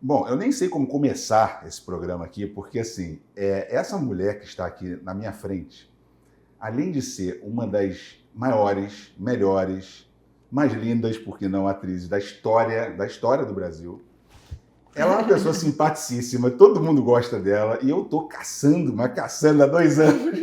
Bom, eu nem sei como começar esse programa aqui, porque assim, essa mulher que está aqui na minha frente, além de ser uma das maiores, melhores, mais lindas, por que não, atrizes da história do Brasil, ela é uma pessoa simpaticíssima, todo mundo gosta dela, e eu tô caçando, mas caçando há 2 anos,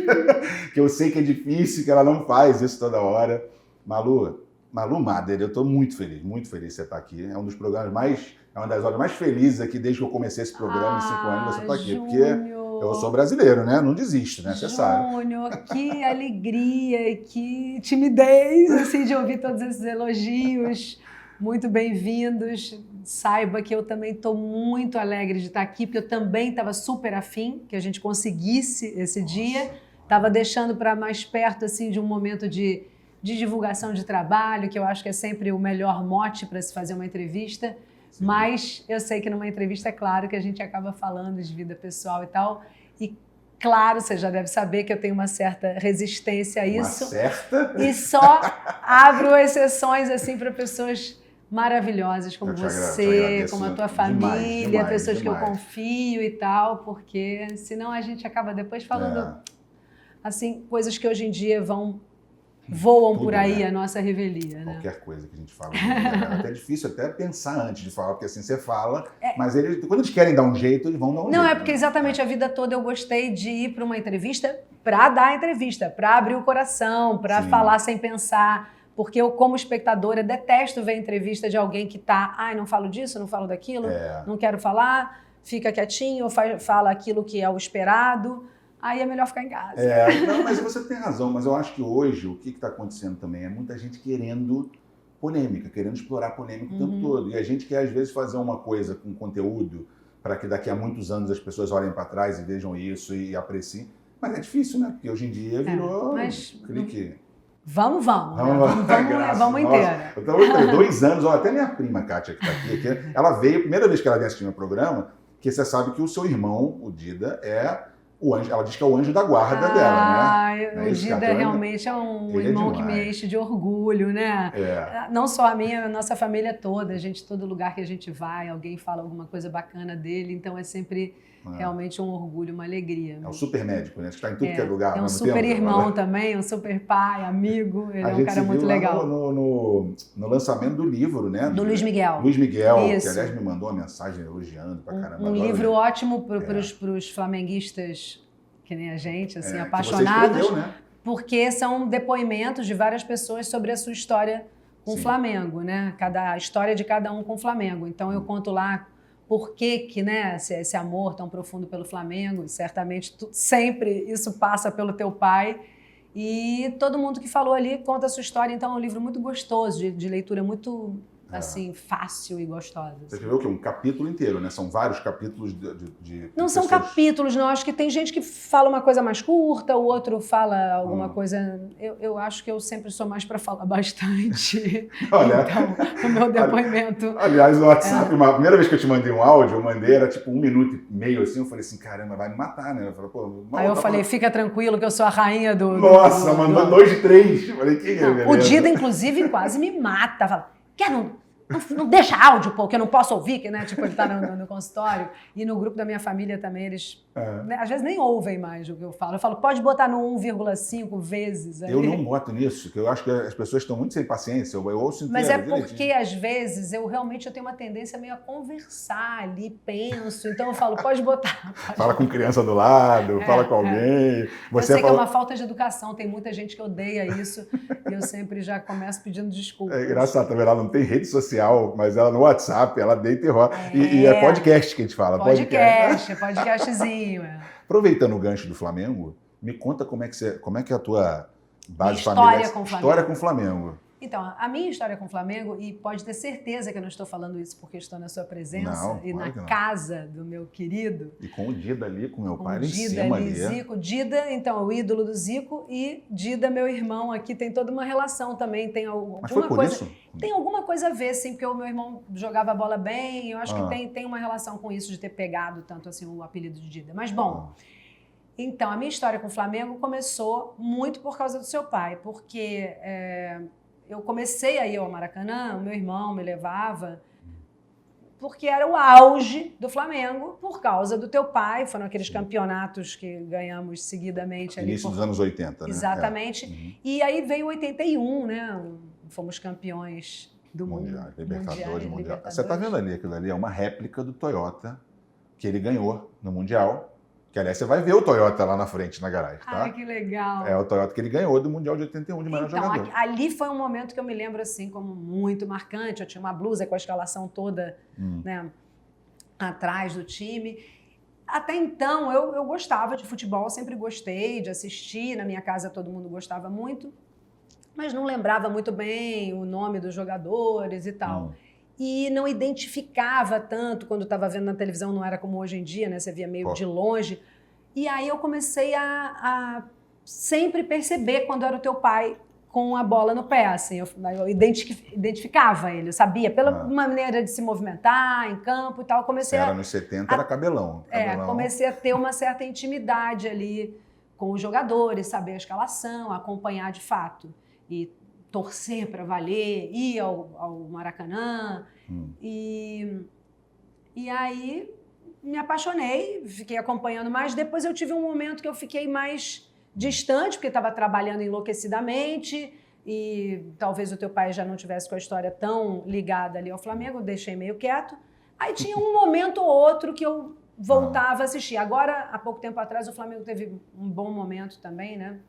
que eu sei que é difícil, que ela não faz isso toda hora. Malu Mader, eu tô muito feliz de você estar aqui. É um dos programas é uma das horas mais felizes aqui desde que eu comecei esse programa, em 5 anos, você tá aqui. Porque eu sou brasileiro, né? Não desisto, né? Você sabe. Júnior, que alegria e que timidez, assim, de ouvir todos esses elogios. Muito bem-vindos. Saiba que eu também estou muito alegre de estar aqui, porque eu também estava super afim que a gente conseguisse esse dia. Estava deixando para mais perto, assim, de um momento de divulgação de trabalho, que eu acho que é sempre o melhor mote para se fazer uma entrevista. Sim. Mas eu sei que numa entrevista, é claro, que a gente acaba falando de vida pessoal e tal. E, claro, você já deve saber que eu tenho uma certa resistência a isso. Uma certa? E só abro exceções, assim, para pessoas maravilhosas como você, como a tua família, demais, pessoas que eu confio e tal, porque senão a gente acaba depois falando, assim, coisas que hoje em dia voam tudo, por aí, né? A nossa revelia, né? Qualquer coisa que a gente fala. É até difícil até pensar antes de falar, porque assim você fala, mas quando eles querem dar um jeito, eles vão dar um jeito. Não, é porque exatamente a vida toda eu gostei de ir para uma entrevista para dar a entrevista, para abrir o coração, para falar sem pensar. Porque eu, como espectadora, detesto ver entrevista de alguém que não falo disso, não falo daquilo, não quero falar, fica quietinho, ou fala aquilo que é o esperado. Aí é melhor ficar em casa. Não, mas você tem razão, mas eu acho que hoje o que está acontecendo também é muita gente querendo polêmica, querendo explorar polêmica o tempo todo. E a gente quer, às vezes, fazer uma coisa com conteúdo para que daqui a muitos anos as pessoas olhem para trás e vejam isso e apreciem. Mas é difícil, né? Porque hoje em dia virou clique. Vamos inteira. Eu estava 2 anos, até minha prima, Kátia, que está aqui, ela veio, a primeira vez que ela veio assistir meu programa, que você sabe que o seu irmão, o Dida, o anjo, ela diz que é o anjo da guarda dela, né? O Dida realmente é um irmão que me enche de orgulho, né? Não só a nossa família toda, todo lugar que a gente vai, alguém fala alguma coisa bacana dele, então é sempre realmente um orgulho, uma alegria. É um super médico, né? Está em tudo que é lugar. É um super irmão também, um super pai, amigo, ele é um cara muito legal. No lançamento do livro, né? Do Luiz Miguel. Luiz Miguel, isso. Que aliás me mandou uma mensagem elogiando pra caramba. Um livro ótimo para os flamenguistas, que nem a gente, assim, apaixonados. Que você escreveu, né? Porque são depoimentos de várias pessoas sobre a sua história com o Flamengo, né? A história de cada um com o Flamengo. Então eu conto lá por que né, esse amor tão profundo pelo Flamengo, e certamente sempre isso passa pelo teu pai. E todo mundo que falou ali conta a sua história, então é um livro muito gostoso, de leitura muito assim, fácil e gostosa. Você escreveu o quê? Um capítulo inteiro, né? São vários capítulos de Não são capítulos, não. Acho que tem gente que fala uma coisa mais curta, o outro fala alguma coisa... Eu acho que eu sempre sou mais para falar bastante. Olha, então, o meu depoimento... Aliás, no WhatsApp, a primeira vez que eu te mandei um áudio, era tipo 1 minuto e meio, assim, eu falei assim, caramba, vai me matar, né? Aí eu falei, fica tranquilo que eu sou a rainha do... Nossa, mandou 2 de 3. Eu falei, que não, o Dida, inclusive, quase me mata. Fala, não deixa áudio, pô, que eu não posso ouvir, que né, tipo, ele tá no consultório. E no grupo da minha família também, eles né, às vezes nem ouvem mais o que eu falo. Eu falo, pode botar no 1,5 vezes. Aí. Eu não boto nisso, que eu acho que as pessoas estão muito sem paciência. Eu ouço inteiro. Mas é porque, às vezes, eu tenho uma tendência meio a conversar ali, penso. Então eu falo, pode botar. Fala com criança do lado, fala com alguém. Você eu sei que é uma falta de educação, tem muita gente que odeia isso. E eu sempre já começo pedindo desculpas. É engraçado, também ela não tem rede social, mas ela no WhatsApp, ela deita e roda. E é podcast que a gente fala. Podcastzinho. Aproveitando o gancho do Flamengo, me conta como é que é a tua base familiar. História com o Flamengo. Então, a minha história com o Flamengo, e pode ter certeza que eu não estou falando isso porque estou na sua presença e na casa do meu querido. E com o Dida ali, com meu pai ali em cima ali. Zico, Dida, então, o ídolo do Zico, e Dida, meu irmão, aqui tem toda uma relação também. Tem alguma Mas foi por coisa, isso? Tem alguma coisa a ver, sim, porque o meu irmão jogava bola bem, eu acho que tem uma relação com isso de ter pegado tanto assim o apelido de Dida. Mas, bom... Então, a minha história com o Flamengo começou muito por causa do seu pai, porque eu comecei a ir ao Maracanã, o meu irmão me levava porque era o auge do Flamengo por causa do teu pai. Foram aqueles campeonatos que ganhamos seguidamente. Início dos anos 80, né? Exatamente. E aí veio 81, né? Fomos campeões do Mundial, mundo. Libertadores, Mundial. Você está vendo ali, aquilo ali é uma réplica do Toyota que ele ganhou no Mundial. Que, aliás, você vai ver o Toyota lá na frente, na garagem, tá? Ai, que legal. É o Toyota que ele ganhou do Mundial de 81 de melhor jogador. Ali foi um momento que eu me lembro, assim, como muito marcante. Eu tinha uma blusa com a escalação toda, né, atrás do time. Até então, eu gostava de futebol, sempre gostei de assistir. Na minha casa, todo mundo gostava muito. Mas não lembrava muito bem o nome dos jogadores e tal. E não identificava tanto quando estava vendo na televisão, não era como hoje em dia, né? Você via meio de longe. E aí eu comecei a sempre perceber quando era o teu pai com a bola no pé, assim. Eu identificava ele, eu sabia, pela maneira de se movimentar em campo e tal. Comecei Era nos 70, era cabelão. Comecei a ter uma certa intimidade ali com os jogadores, saber a escalação, acompanhar de fato. E torcer para valer, ir ao Maracanã. E aí me apaixonei, fiquei acompanhando mais. Depois eu tive um momento que eu fiquei mais distante, porque estava trabalhando enlouquecidamente e talvez o teu pai já não tivesse com a história tão ligada ali ao Flamengo, eu deixei meio quieto. Aí tinha um momento ou outro que eu voltava a assistir. Agora, há pouco tempo atrás, o Flamengo teve um bom momento também, né?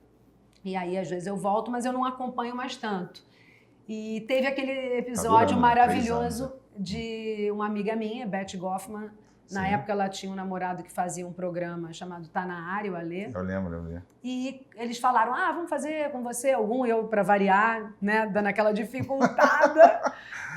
E aí, às vezes, eu volto, mas eu não acompanho mais tanto. E teve aquele episódio maravilhoso de uma amiga minha, Beth Goffman. Na época, ela tinha um namorado que fazia um programa chamado Tá na Área, o Alê. Eu lembro. E eles falaram, vamos fazer com você algum, eu para variar, né, dando aquela dificultada,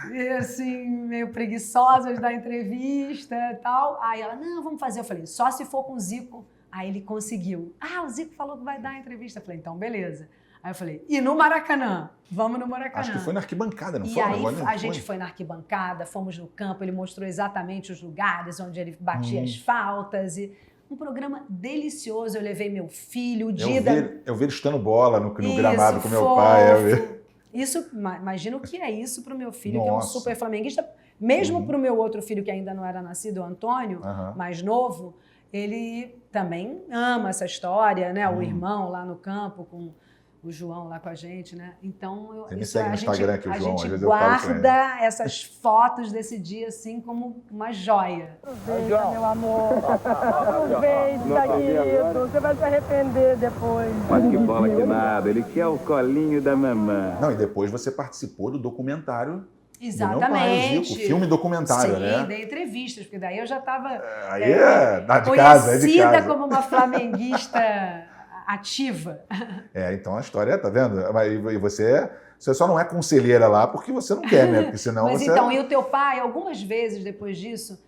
e assim, meio preguiçosa de dar entrevista e tal. Aí ela, não, vamos fazer. Eu falei, só se for com o Zico. Aí ele conseguiu. O Zico falou que vai dar a entrevista. Eu falei, então, beleza. Aí eu falei, e no Maracanã? Vamos no Maracanã. Acho que foi na arquibancada, não foi? E aí a gente foi na arquibancada, fomos no campo, ele mostrou exatamente os lugares onde ele batia as faltas. E um programa delicioso. Eu levei meu filho, o dia eu vi ele chutando bola no gramado com meu pai. Isso, imagina o que é isso para o meu filho, que é um super flamenguista. Mesmo para o meu outro filho, que ainda não era nascido, o Antônio, mais novo, ele também ama essa história, né? O irmão lá no campo com o João lá com a gente, né? Então, a gente guarda essas fotos desse dia assim como uma joia. Aproveita, meu amor. Aproveita, querido. Você vai se arrepender depois. Mas que bola que nada. Ele quer o colinho da mamãe. Não, e depois você participou do documentário. Exatamente. Do meu pai, o Zico, filme documentário, né? Sim, dei entrevistas, porque daí eu já estava conhecida como uma flamenguista ativa. Então a história, tá vendo? E você só não é conselheira lá porque você não quer, né? Porque senão Mas você... então, e o teu pai, algumas vezes depois disso,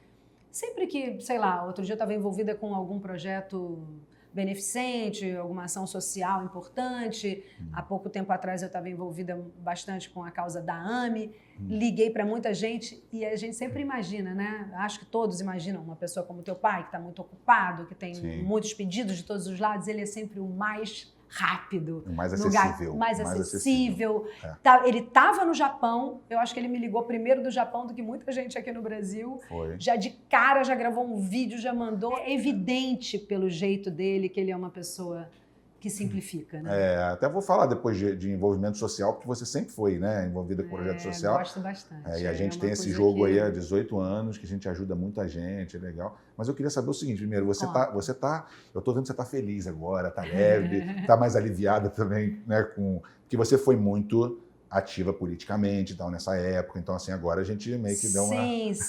sempre que, sei lá, outro dia eu estava envolvida com algum projeto beneficente, alguma ação social importante. Há pouco tempo atrás eu estava envolvida bastante com a causa da AME. Liguei para muita gente e a gente sempre imagina, né? Acho que todos imaginam uma pessoa como teu pai, que está muito ocupado, que tem muitos pedidos de todos os lados. Ele é sempre o mais rápido, o mais acessível. Mais acessível. Ele estava no Japão, eu acho que ele me ligou primeiro do Japão do que muita gente aqui no Brasil. Foi. Já de cara, já gravou um vídeo, já mandou. É evidente pelo jeito dele que ele é uma pessoa que simplifica, né? Até vou falar depois de envolvimento social, porque você sempre foi, né, envolvida com projeto social. Gosto bastante. E a gente tem esse jogo aí há 18 anos, que a gente ajuda muita gente, é legal. Mas eu queria saber o seguinte, primeiro, eu tô vendo que você tá feliz agora, tá leve, tá mais aliviada também, né, porque você foi muito ativa politicamente e tal, nessa época, então assim, agora a gente meio que deu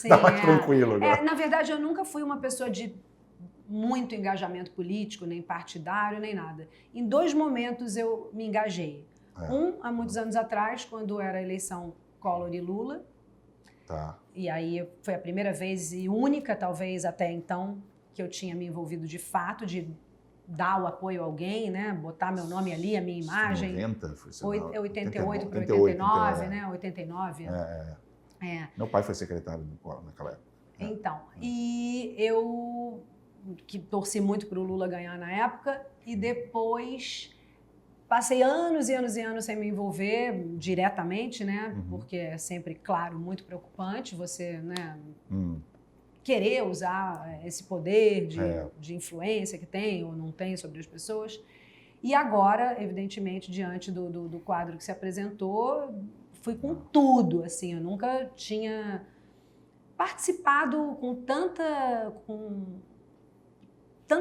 tá mais tranquilo agora. Na verdade, eu nunca fui uma pessoa de muito engajamento político, nem partidário, nem nada. Em 2 momentos eu me engajei. Há muitos anos atrás, quando era a eleição Collor e Lula. E aí foi a primeira vez e única, talvez, até então, que eu tinha me envolvido de fato, de dar o apoio a alguém, né? Botar meu nome ali, a minha imagem. 90, foi 88 para 89, né? 89. Meu pai foi secretário do Collor naquela época. Então, e eu que torci muito para o Lula ganhar na época, e depois passei anos e anos e anos sem me envolver diretamente, né? Porque é sempre, claro, muito preocupante você, né, querer usar esse poder de influência que tem ou não tem sobre as pessoas. E agora, evidentemente, diante do quadro que se apresentou, fui com tudo, assim, eu nunca tinha participado com tanta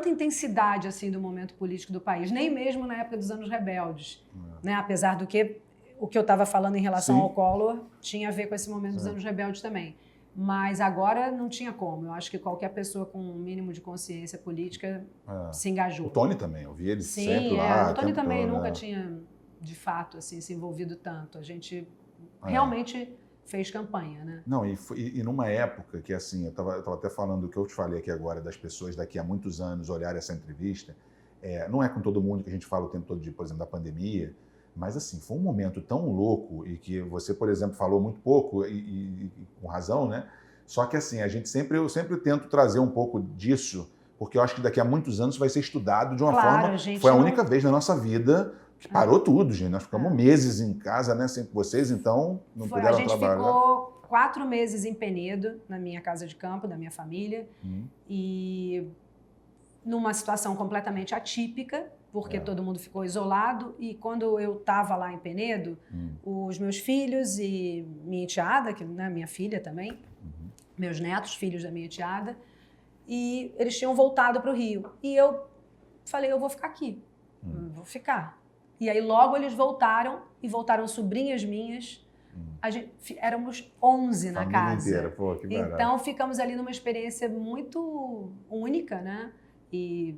intensidade assim do momento político do país, nem mesmo na época dos anos rebeldes, né? Apesar do que o que eu estava falando em relação ao Collor tinha a ver com esse momento dos anos rebeldes também. Mas agora não tinha como. Eu acho que qualquer pessoa com um mínimo de consciência política se engajou. O Tony também, eu vi ele sempre lá. O Tony também todo, nunca tinha, de fato, assim, se envolvido tanto. A gente realmente fez campanha, né? Não, e numa época que, assim, eu tava até falando do que eu te falei aqui agora, das pessoas daqui a muitos anos olharem essa entrevista, não é com todo mundo que a gente fala o tempo todo, por exemplo, da pandemia, mas, assim, foi um momento tão louco e que você, por exemplo, falou muito pouco e com razão, né? Só que, assim, eu sempre tento trazer um pouco disso, porque eu acho que daqui a muitos anos vai ser estudado de uma forma... Foi a única vez na nossa vida que parou tudo, gente. Nós ficamos meses em casa, né, sem vocês, então não puderam trabalhar. A gente ficou 4 meses em Penedo, na minha casa de campo, da minha família, e numa situação completamente atípica, porque todo mundo ficou isolado, e quando eu estava lá em Penedo, os meus filhos e minha enteada, que, né, minha filha também, meus netos, filhos da minha enteada, e eles tinham voltado para o Rio. E eu falei, eu vou ficar aqui, vou ficar. E aí logo eles voltaram, e voltaram sobrinhas minhas. Éramos 11 na casa. Inteira. Pô, que barato. Então ficamos ali numa experiência muito única, né? E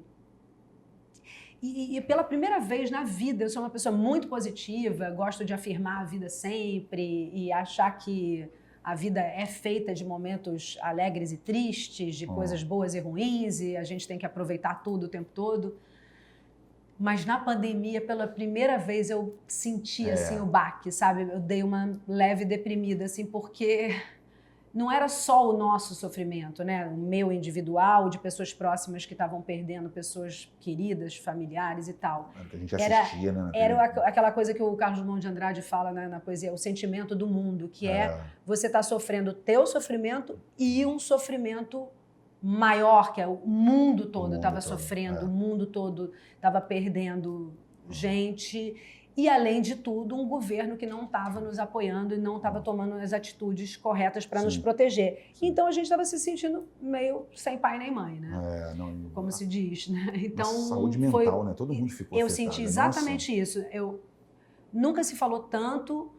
pela primeira vez na vida, eu sou uma pessoa muito positiva, gosto de afirmar a vida sempre e achar que a vida é feita de momentos alegres e tristes, de coisas boas e ruins, e a gente tem que aproveitar tudo o tempo todo. Mas na pandemia, pela primeira vez, eu senti assim, o baque, sabe? Eu dei uma leve deprimida, assim, porque não era só o nosso sofrimento, né? O meu individual, de pessoas próximas que estavam perdendo pessoas queridas, familiares e tal. A gente assistia, né? Era aquela coisa que o Carlos Drummond de Andrade fala, né, na poesia, o sentimento do mundo, que você tá sofrendo o teu sofrimento e um sofrimento maior, que é o mundo todo estava sofrendo, o mundo todo estava perdendo gente e, além de tudo, um governo que não estava nos apoiando e não estava tomando as atitudes corretas para nos proteger. Então, a gente estava se sentindo meio sem pai nem mãe, né? Como se diz, né? Então, saúde mental, né? Todo mundo ficou Eu afetado. senti exatamente isso. Nunca se falou tanto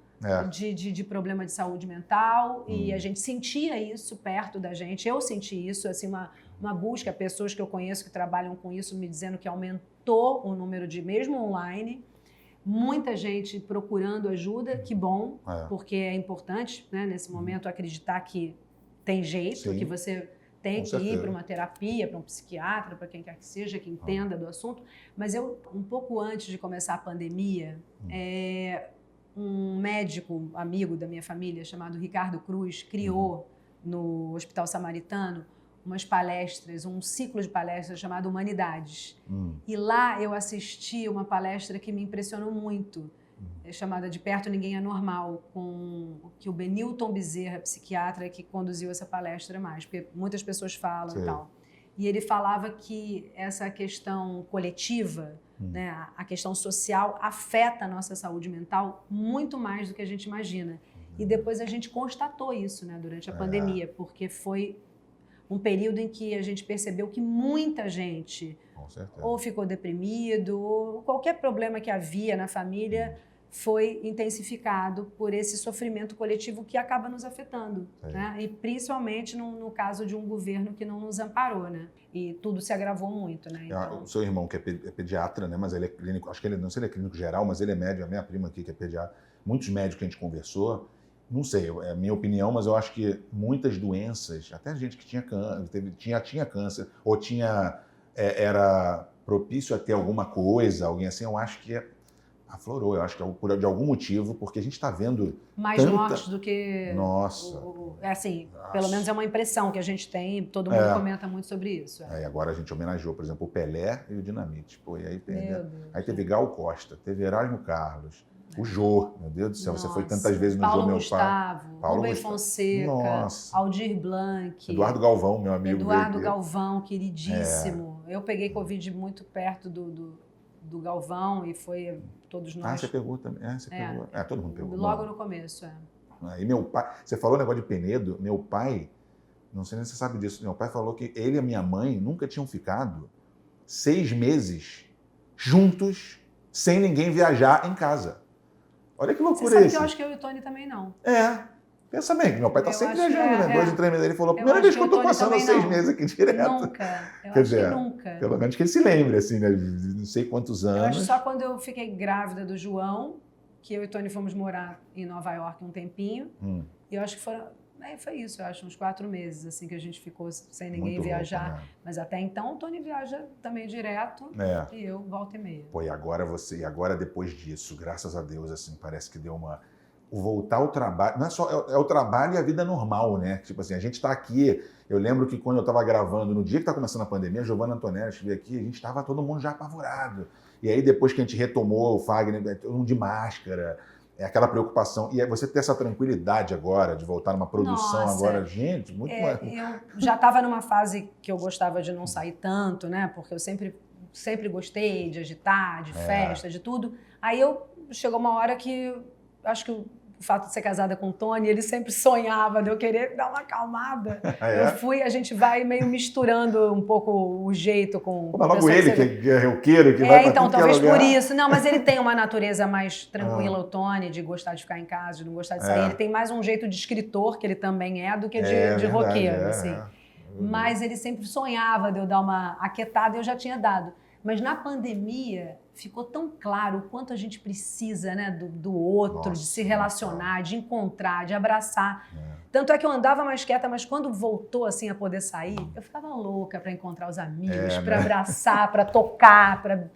de problema de saúde mental e a gente sentia isso perto da gente. Eu senti isso, assim, uma busca, pessoas que eu conheço que trabalham com isso me dizendo que aumentou o número de, mesmo online, muita gente procurando ajuda, que bom, porque é importante, né, nesse momento acreditar que tem jeito, que você tem que ir para uma terapia, para um psiquiatra, para quem quer que seja, que entenda do assunto. Mas um pouco antes de começar a pandemia, um médico amigo da minha família, chamado Ricardo Cruz, criou no Hospital Samaritano umas palestras, um ciclo de palestras chamado Humanidades. E lá eu assisti uma palestra que me impressionou muito, chamada De Perto Ninguém é Normal, que o Benilton Bezerra, psiquiatra, que conduziu essa palestra mais, porque muitas pessoas falam e tal. E ele falava que essa questão coletiva, né, a questão social, afeta a nossa saúde mental muito mais do que a gente imagina. E depois a gente constatou isso, né, durante a pandemia, porque foi um período em que a gente percebeu que muita gente ou ficou deprimido, ou qualquer problema que havia na família foi intensificado por esse sofrimento coletivo que acaba nos afetando, né? E principalmente no caso de um governo que não nos amparou, né? E tudo se agravou muito, né? Então... O seu irmão, que é pediatra, né? Mas ele é clínico, acho que ele, não sei se ele é clínico geral, mas ele é médico, a minha prima aqui, que é pediatra, muitos médicos que a gente conversou, não sei, é a minha opinião, mas eu acho que muitas doenças, até gente que tinha câncer, ou era propício a ter alguma coisa, alguém assim, eu acho que Aflorou, eu acho que é de algum motivo, porque a gente está vendo mais mortes do que... Nossa. Assim, Nossa. pelo menos é uma impressão que a gente tem, todo mundo comenta muito sobre isso. E agora a gente homenageou, por exemplo, o Pelé e o Dinamite. Pô, e aí, Aí teve Gal Costa, teve Erasmo Carlos, o Jô, meu Deus do céu, você foi tantas vezes no Paulo Jô, meu Gustavo, pai. Paulo Rubem Gustavo. Fonseca, Nossa. Aldir Blanc. Eduardo Galvão, meu amigo. Eduardo Galvão, queridíssimo. Eu peguei Covid muito perto do Galvão e foi todos nós. Você pegou também. Você pegou. Todo mundo pegou. Logo no começo, E meu pai, você falou o negócio de Penedo, meu pai, não sei nem se você sabe disso, meu pai falou que ele e a minha mãe nunca tinham ficado 6 meses juntos, sem ninguém viajar em casa. Olha que loucura Você sabe isso. que eu acho que eu e o Tony também não. Pensa bem, que meu pai tá sempre acho viajando, né? 2 em 3 meses. Ele falou, primeira vez que eu tô passando 6 meses aqui direto. Nunca. Quer dizer, nunca. Pelo menos que ele se lembre, assim, né? Não sei quantos anos. Eu acho só quando eu fiquei grávida do João, que eu e o Tony fomos morar em Nova York um tempinho. E eu acho que foi isso, eu acho, uns 4 meses, assim, que a gente ficou sem ninguém Muito viajar. louco, né? Mas até então o Tony viaja também direto e eu volta e meia. Pô, e agora depois disso, graças a Deus, assim, parece que deu uma... O voltar ao trabalho, não é só, é o trabalho e a vida normal, né? Tipo assim, a gente tá aqui, eu lembro que quando eu tava gravando, no dia que tá começando a pandemia, a Giovanna Antonelli veio aqui, a gente tava todo mundo já apavorado. E aí depois que a gente retomou o Fagner, todo mundo de máscara, aquela preocupação. E aí você ter essa tranquilidade agora, de voltar numa produção agora, gente, muito mais... Eu já estava numa fase que eu gostava de não sair tanto, né? Porque eu sempre gostei de agitar, de festa, de tudo. Aí chegou uma hora que, acho que o fato de ser casada com o Tony, ele sempre sonhava de eu querer dar uma acalmada. A gente vai meio misturando um pouco o jeito com... Mas logo ele, que é roqueiro, que vai pra então, tudo talvez que é lugar. por isso. Não, mas ele tem uma natureza mais tranquila, o Tony, de gostar de ficar em casa, de não gostar de sair. Ele tem mais um jeito de escritor, que ele também do que de roqueiro, assim. Mas ele sempre sonhava de eu dar uma aquietada e eu já tinha dado. Mas na pandemia ficou tão claro o quanto a gente precisa, né, do outro, de se relacionar, de encontrar, de abraçar. Tanto é que eu andava mais quieta, mas quando voltou assim a poder sair, eu ficava louca para encontrar os amigos, para abraçar, para tocar, para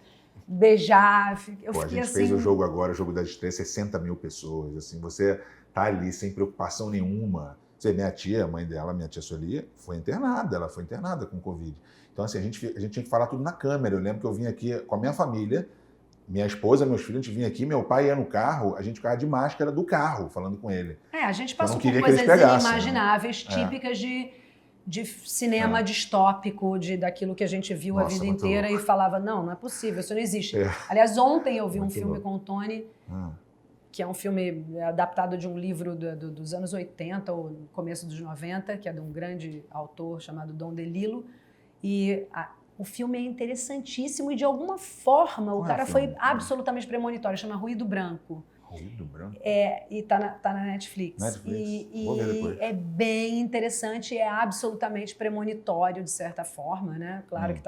beijar. A gente fez o jogo agora, o Jogo das Estrelas, 60 mil pessoas. Assim, você tá ali sem preocupação nenhuma. Minha tia, a mãe dela, minha tia Sueli, ela foi internada com Covid. Então, assim, a gente tinha que falar tudo na câmera. Eu lembro que eu vim aqui com a minha família, minha esposa, meus filhos, a gente vinha aqui, meu pai ia no carro, a gente ficava de máscara do carro, falando com ele. A gente passou por coisas inimagináveis, típicas de cinema distópico, daquilo que a gente viu a vida inteira e falava, não é possível, isso não existe. Aliás, ontem eu vi um filme com o Tony, que é um filme adaptado de um livro dos anos 80 ou começo dos 90, que é de um grande autor chamado Dom DeLillo. E o filme é interessantíssimo e, de alguma forma, o cara foi absolutamente premonitório. Chama Ruído Branco. Ruído Branco? E tá na Netflix. Vou ver depois. É bem interessante e é absolutamente premonitório, de certa forma, né? Claro que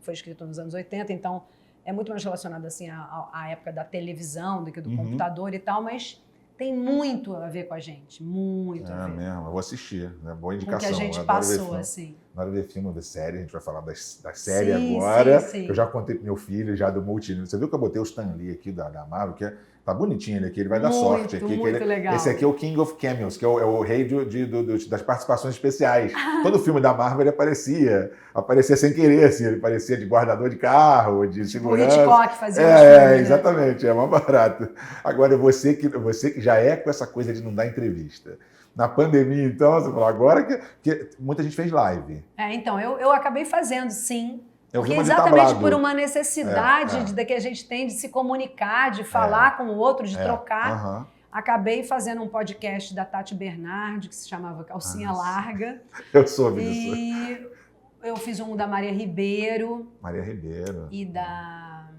foi escrito nos anos 80, então é muito mais relacionado assim, à época da televisão do que do computador e tal, mas tem muito a ver com a gente, muito a ver. Mesmo, eu vou assistir, né? Boa indicação. Com o que a gente passou, assim. Na hora de ver filme, ver série, a gente vai falar da série agora. Sim. Eu já contei pro meu filho, já do multinível. Você viu que eu botei o Stan Lee aqui da Marvel, que tá bonitinho ele aqui, ele vai dar sorte aqui. Muito legal. Esse aqui é o King of Cameos, que é o rei das participações especiais. Todo filme da Marvel ele aparecia sem querer, assim, ele parecia de guardador de carro, de segurança. O Hitchcock fazia filme, exatamente, é mais barato. Agora, você que já é com essa coisa de não dar entrevista. Na pandemia, então, você falou, agora que muita gente fez live. Então, eu acabei fazendo, sim. Porque exatamente por uma necessidade que a gente tem de se comunicar, de falar com o outro, de trocar. Acabei fazendo um podcast da Tati Bernardi, que se chamava Calcinha Larga. Eu soube disso. E eu fiz um da Maria Ribeiro. E da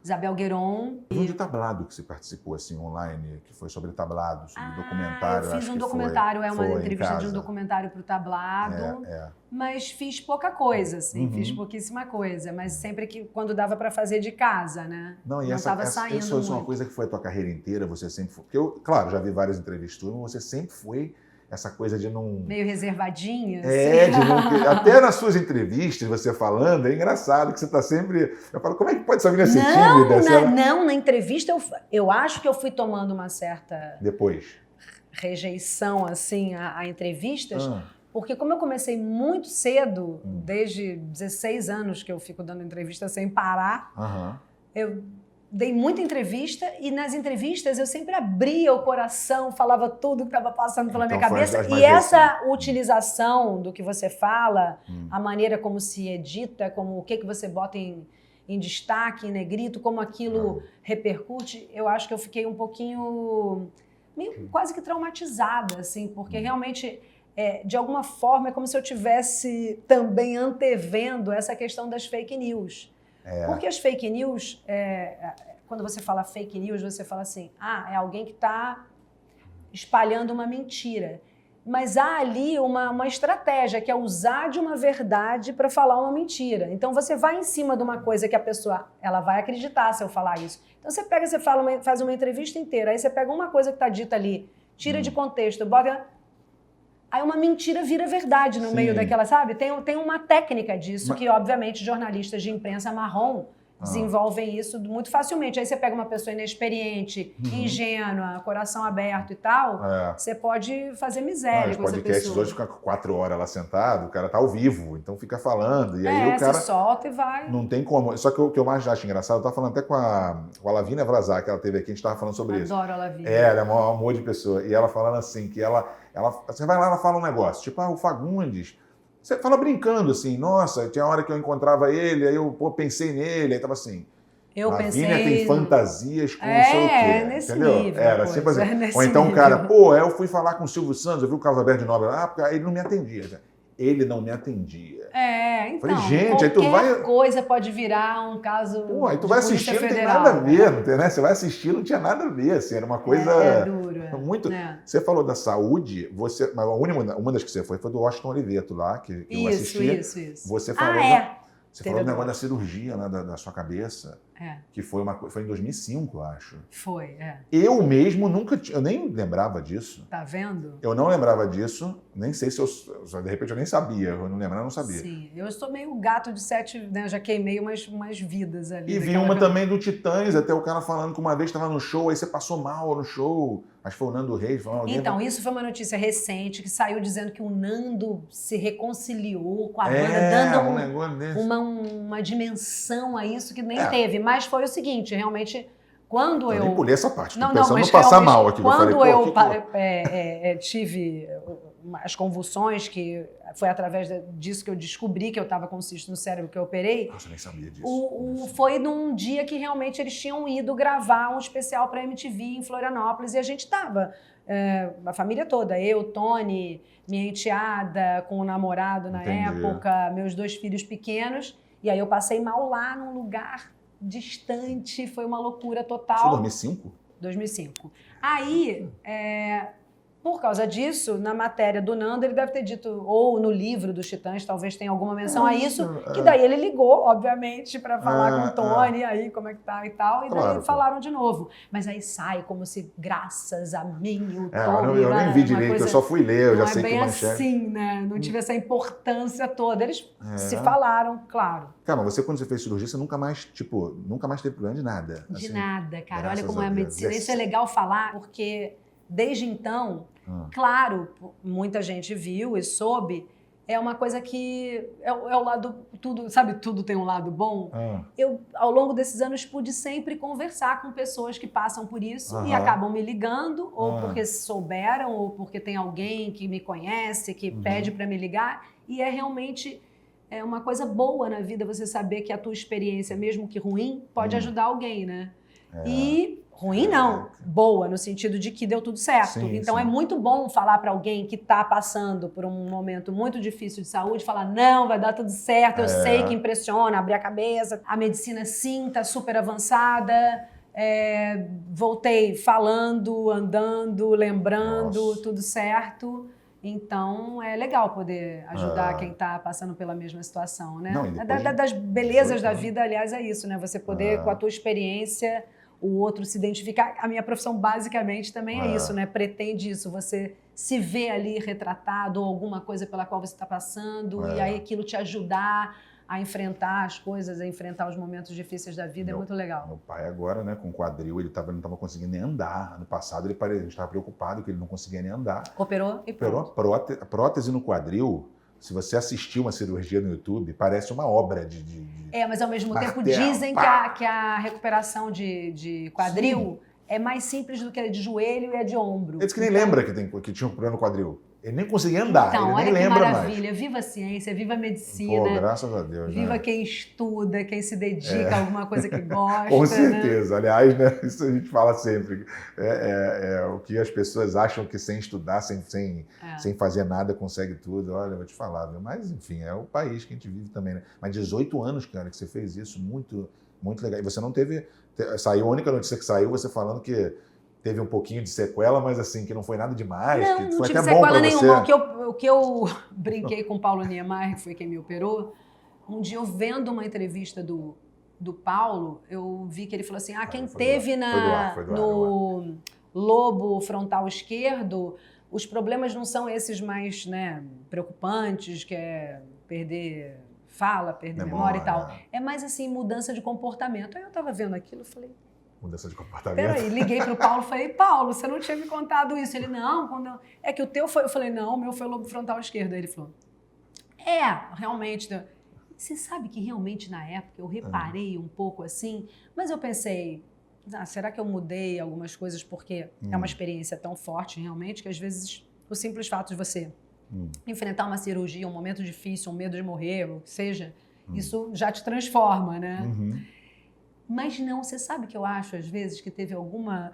Isabel Gueron. Teve um de tablado que você participou, assim, online, que foi sobre tablado, sobre documentário. Eu fiz um documentário, uma entrevista de um documentário para o tablado, mas fiz pouca coisa, assim, fiz pouquíssima coisa, mas sempre quando dava para fazer de casa, né? Não estava saindo isso é uma coisa que foi a tua carreira inteira, você sempre foi... Porque eu, claro, já vi várias entrevistas, mas você sempre foi essa coisa de não... Meio reservadinha. de não... Até nas suas entrevistas, você falando, é engraçado que você está sempre... Eu falo, como é que pode essa menina ser tímida? Não, na entrevista eu acho que eu fui tomando uma certa... Depois. Rejeição, assim, a entrevistas, porque como eu comecei muito cedo, desde 16 anos que eu fico dando entrevista sem parar, eu dei muita entrevista e nas entrevistas eu sempre abria o coração, falava tudo que estava passando pela minha cabeça. E essa utilização do que você fala, a maneira como se edita, como o que você bota em destaque, em negrito, como aquilo repercute, eu acho que eu fiquei um pouquinho... meio quase que traumatizada, assim, porque realmente, de alguma forma, é como se eu tivesse também antevendo essa questão das fake news. Porque as fake news, quando você fala fake news, você fala assim, é alguém que está espalhando uma mentira. Mas há ali uma estratégia, que é usar de uma verdade para falar uma mentira. Então, você vai em cima de uma coisa que a pessoa ela vai acreditar se eu falar isso. Então, você pega, faz uma entrevista inteira, aí você pega uma coisa que está dita ali, tira de contexto, bota... Aí uma mentira vira verdade no meio daquela, sabe? Tem uma técnica disso que, obviamente, jornalistas de imprensa marrom desenvolvem isso muito facilmente. Aí você pega uma pessoa inexperiente, ingênua, coração aberto e tal, você pode fazer miséria com essa pessoa. Os podcasts hoje ficam 4 horas lá sentado, o cara tá ao vivo, então fica falando, e aí o cara... se solta e vai. Não tem como. Só que o que eu mais acho engraçado, eu tava falando até com a Lavínia Vrazar, que ela teve aqui, a gente tava falando sobre isso. Adoro a Lavínia. Ela é um amor de pessoa. E ela falando assim, que você vai lá, ela fala um negócio, tipo, o Fagundes... Você fala brincando, assim, nossa, tinha hora que eu encontrava ele, aí eu pensei nele, aí tava assim... Lavínia tem fantasias com não sei o quê, nesse entendeu? nível. Era sempre assim. Ou então o cara, eu fui falar com o Silvio Santos, eu vi o Carlos Alberto de Nóbrega, porque ele não me atendia. Ele não me atendia. Então, falei, gente, aí tu vai... coisa pode virar um caso aí tu vai assistir, não tem nada a ver, não tem, né? Você vai assistir, não tinha nada a ver, assim, era uma coisa... duro, muito... Você falou da saúde, uma das que você foi do Washington Oliveto lá, que eu assisti. Isso. Você falou... Você falou do negócio da cirurgia, né, da sua cabeça, que foi em 2005, eu acho. Foi. Eu mesmo eu nem lembrava disso. Tá vendo? Eu não lembrava disso, nem sei se de repente eu nem sabia, eu não lembro, eu não sabia. Sim, eu sou meio gato de 7, né, eu já queimei umas vidas ali. E vi uma também do Titãs, até o cara falando que uma vez estava no show, aí você passou mal no show, acho que foi o Nando Reis. Então, isso foi uma notícia recente, que saiu dizendo que o Nando se reconciliou com a banda, dando uma dimensão a isso que nem teve. Mas foi o seguinte, realmente, quando eu... nem pulei essa parte, não, pensando mas não passar mal aqui. Quando eu tive as convulsões, que foi através disso que eu descobri que eu estava com cisto no cérebro, que eu operei. Nossa, eu nem sabia disso. Foi num dia que realmente eles tinham ido gravar um especial para a MTV em Florianópolis e a gente estava, a família toda, eu, Tony, minha enteada, com o namorado na época, meus 2 filhos pequenos, e aí eu passei mal lá num lugar distante, foi uma loucura total. Foi 2005? 2005. Aí, por causa disso, na matéria do Nando, ele deve ter dito, ou no livro dos Titãs, talvez tenha alguma menção a isso, que daí ele ligou, obviamente, para falar com o Tony, aí como é que tá e tal, e daí falaram de novo. Mas aí sai como se, graças a mim, o Tony... Eu nem vi direito, eu só fui ler, eu já sei que não é bem assim, né? Não tive essa importância toda. Eles se falaram, claro. Cara, mas quando você fez cirurgia, você nunca mais teve problema de nada. De nada, cara. Olha como é a medicina. Isso é legal falar, porque desde então... Claro, muita gente viu e soube, é uma coisa que é o lado, tudo tem um lado bom. Eu, ao longo desses anos, pude sempre conversar com pessoas que passam por isso e acabam me ligando, ou porque souberam, ou porque tem alguém que me conhece, que pede para me ligar, e é realmente uma coisa boa na vida você saber que a tua experiência, mesmo que ruim, pode ajudar alguém, né? E... ruim não, boa, no sentido de que deu tudo certo. Então é muito bom falar para alguém que está passando por um momento muito difícil de saúde, falar, não, vai dar tudo certo, eu sei que impressiona, abrir a cabeça, a medicina sim, está super avançada, voltei falando, andando, lembrando, tudo certo. Então é legal poder ajudar quem está passando pela mesma situação, né? Das belezas da vida, aliás, é isso, né? Você poder, com a tua experiência... o outro se identificar. A minha profissão, basicamente, também é isso, né? Pretende isso, você se ver ali retratado ou alguma coisa pela qual você está passando e aí aquilo te ajudar a enfrentar as coisas, a enfrentar os momentos difíceis da vida, é muito legal. Meu pai agora, né, com quadril, ele não estava conseguindo nem andar. Ano passado a gente estava preocupado que ele não conseguia nem andar. Operou e pronto. Prótese no quadril, se você assistir uma cirurgia no YouTube, parece uma obra de mas ao mesmo tempo martelo, dizem que a recuperação de quadril é mais simples do que a de joelho e a de ombro. Ele disse que nem lembra que tinha um problema no quadril. Ele nem conseguia andar, então, ele nem olha que lembra maravilha. mais. Viva a ciência, viva a medicina. Pô, graças a Deus, viva né? quem estuda, quem se dedica a alguma coisa que gosta. Com certeza. Né? Aliás, né, isso a gente fala sempre. O que as pessoas acham que sem estudar, sem fazer nada, consegue tudo. Olha, eu vou te falar, viu? Mas, enfim, é o país que a gente vive também, né? Mas 18 anos, cara, que você fez isso, muito, muito legal. E você não teve... Saiu a única notícia que saiu, você falando que teve um pouquinho de sequela, mas assim, que não foi nada demais. Não, que não foi tive até bom sequela pra nenhuma. você. O que eu brinquei com o Paulo Niemeyer, que foi quem me operou, um dia eu vendo uma entrevista do Paulo, eu vi que ele falou assim, quem teve no lobo frontal esquerdo, os problemas não são esses mais, né, preocupantes, que é perder fala, perder memória e tal. É mais assim, mudança de comportamento. Aí eu tava vendo aquilo e falei... Mudança de comportamento. Peraí, liguei pro Paulo e falei, Paulo, você não tinha me contado isso. Ele, não, é que o teu foi... Eu falei, não, o meu foi o lobo frontal esquerdo. Aí ele falou, realmente... Você sabe que realmente na época eu reparei um pouco assim, mas eu pensei, será que eu mudei algumas coisas porque é uma experiência tão forte realmente que às vezes o simples fato de você enfrentar uma cirurgia, um momento difícil, um medo de morrer, o que seja, isso já te transforma, né? Mas não, você sabe que eu acho às vezes que teve alguma...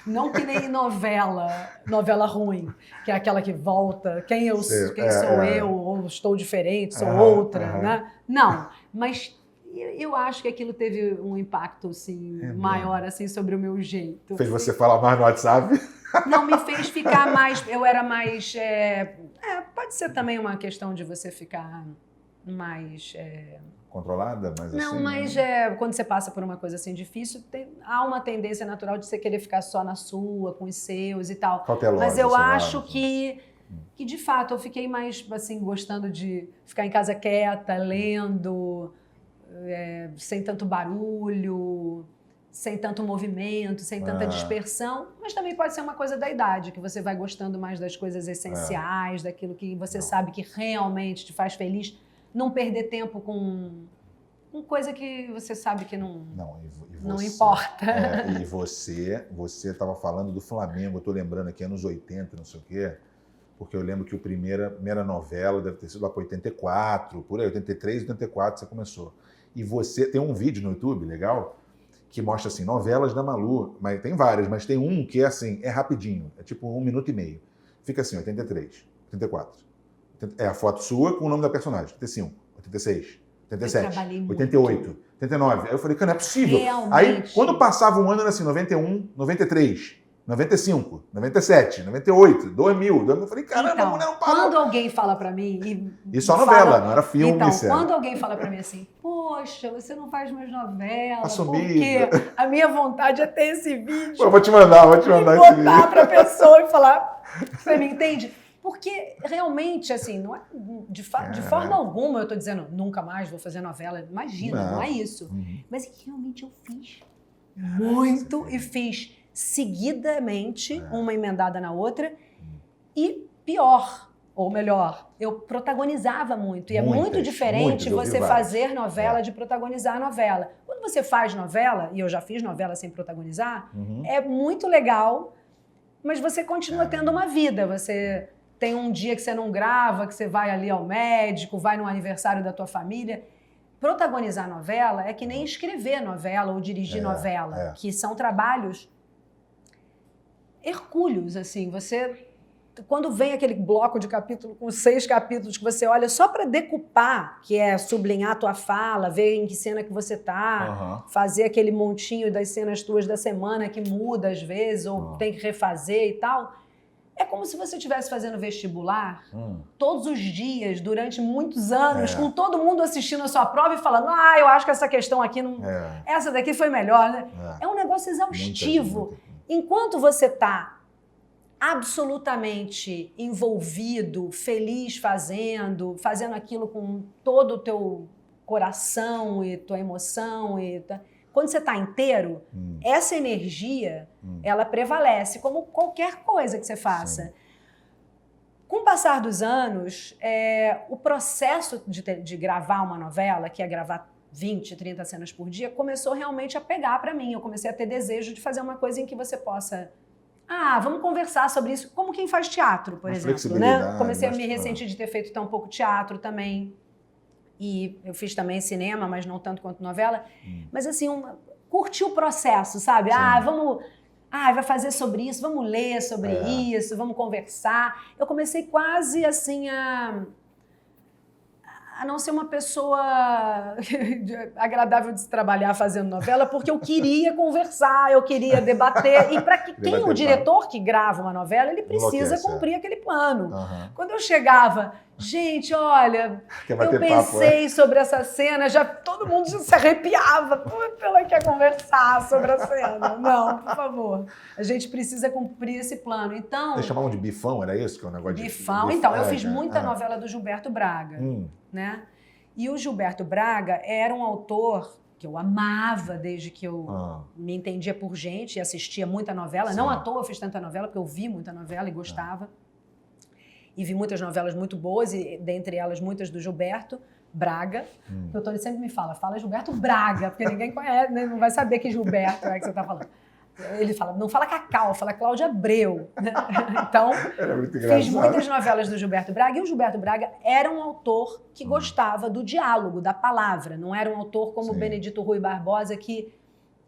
Não que nem novela ruim, que é aquela que volta, quem sou eu, ou estou diferente, sou outra, né? Não, mas eu acho que aquilo teve um impacto assim, maior assim, sobre o meu jeito. Fez você falar mais no WhatsApp? Não, me fez ficar mais... Eu era mais... pode ser também uma questão de você ficar mais... Controlada, mas não, assim... mas quando você passa por uma coisa assim difícil, há uma tendência natural de você querer ficar só na sua, com os seus e tal. Cautelosa, mas eu acho que de fato eu fiquei mais assim gostando de ficar em casa quieta, lendo, sem tanto barulho, sem tanto movimento, sem tanta dispersão. Mas também pode ser uma coisa da idade, que você vai gostando mais das coisas essenciais, daquilo que você sabe que realmente te faz feliz. Não perder tempo com coisa que você sabe que não importa. E você estava falando do Flamengo, eu estou lembrando aqui, anos 80, não sei o quê, porque eu lembro que a primeira novela deve ter sido lá para 84, por aí, 83, 84 você começou. E você tem um vídeo no YouTube, legal, que mostra assim, novelas da Malu, mas tem várias, mas tem um que é assim, é rapidinho, é tipo 1 minuto e meio. Fica assim, 83, 84. É a foto sua com o nome da personagem. 85, 86, 87, 88, 89. Aí eu falei, cara, não é possível. Realmente. Aí, quando passava um ano, era assim, 91, 93, 95, 97, 98, 2000. Eu falei, caramba, então, a mulher não parou. Quando alguém fala pra mim... E só novela, não era filme. Então, sério. quando alguém fala pra mim assim, poxa, você não faz mais novela, Assumida. porque a minha vontade é ter esse vídeo. Pô, eu vou te mandar esse vídeo. Botar pra pessoa e falar, você me entende? Porque realmente, assim, não é, de forma alguma eu tô dizendo, nunca mais vou fazer novela. Imagina, não é isso. Mas realmente eu fiz muito e fiz seguidamente, uma emendada na outra. E pior, ou melhor, eu protagonizava muito. E é muito diferente você fazer novela de protagonizar a novela. Quando você faz novela, e eu já fiz novela sem protagonizar, é muito legal, mas você continua tendo uma vida. Você tem um dia que você não grava, que você vai ali ao médico, vai no aniversário da tua família. Protagonizar novela é que nem escrever novela ou dirigir novela, que são trabalhos hercúleos, assim. Você, quando vem aquele bloco de capítulo com 6 capítulos que você olha só para decupar, que é sublinhar a tua fala, ver em que cena que você tá, fazer aquele montinho das cenas tuas da semana que muda às vezes, ou tem que refazer e tal... É como se você estivesse fazendo vestibular todos os dias, durante muitos anos, com todo mundo assistindo a sua prova e falando, eu acho que essa questão aqui não... Essa daqui foi melhor, né? É um negócio exaustivo. Enquanto você está absolutamente envolvido, feliz fazendo aquilo com todo o teu coração e tua emoção. Quando você está inteiro, essa energia, ela prevalece, como qualquer coisa que você faça. Sim. Com o passar dos anos, o processo de gravar uma novela, que é gravar 20, 30 cenas por dia, começou realmente a pegar para mim. Eu comecei a ter desejo de fazer uma coisa em que você possa... vamos conversar sobre isso, como quem faz teatro, por exemplo, né? Comecei a me ressentir de ter feito tão pouco teatro também. E eu fiz também cinema, mas não tanto quanto novela. Mas assim, curti o processo, sabe? Vai fazer sobre isso, vamos ler sobre isso, vamos conversar. Eu comecei quase assim a não ser uma pessoa agradável de se trabalhar fazendo novela, porque eu queria conversar, eu queria debater. E para quem o diretor que grava uma novela, ele precisa cumprir aquele plano. Quando eu chegava, gente, olha, eu pensei sobre essa cena, todo mundo já se arrepiava. Puta, ela quer conversar sobre a cena. Não, por favor. A gente precisa cumprir esse plano. Então... Eles chamavam de bifão, era isso? Que é um negócio bifão. de... Então, eu fiz muita novela do Gilberto Braga. Né? E o Gilberto Braga era um autor que eu amava desde que eu me entendia por gente e assistia muita novela. Sim. Não à toa eu fiz tanta novela, porque eu vi muita novela e gostava. E vi muitas novelas muito boas, e dentre elas muitas do Gilberto Braga. O Tony sempre me fala Gilberto Braga, porque ninguém conhece, né? Não vai saber que Gilberto é que você está falando. Ele fala, não fala Cacau, fala Cláudia Abreu. Então, fiz muitas novelas do Gilberto Braga, e o Gilberto Braga era um autor que gostava do diálogo, da palavra. Não era um autor como o Benedito Rui Barbosa, que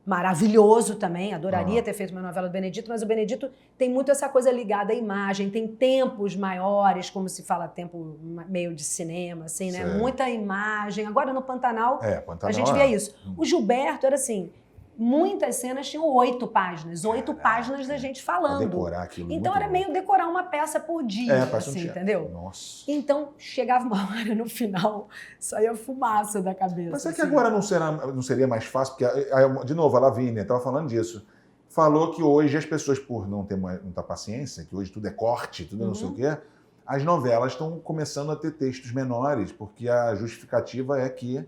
maravilhoso também, adoraria ter feito uma novela do Benedito, mas o Benedito tem muito essa coisa ligada à imagem, tem tempos maiores, como se fala, tempo meio de cinema, assim, né? Muita imagem. Agora, no Pantanal, a gente via isso. O Gilberto era assim... Muitas cenas tinham 8 páginas, 8 páginas da gente falando. Decorar aquilo. Então era meio decorar uma peça por dia, assim, entendeu? Nossa. Então chegava uma hora no final, saía fumaça da cabeça. Mas é que agora não seria mais fácil, porque, de novo, a Lavínia estava falando disso. Falou que hoje as pessoas, por não ter muita paciência, que hoje tudo é corte, tudo não sei o quê, as novelas estão começando a ter textos menores, porque a justificativa é que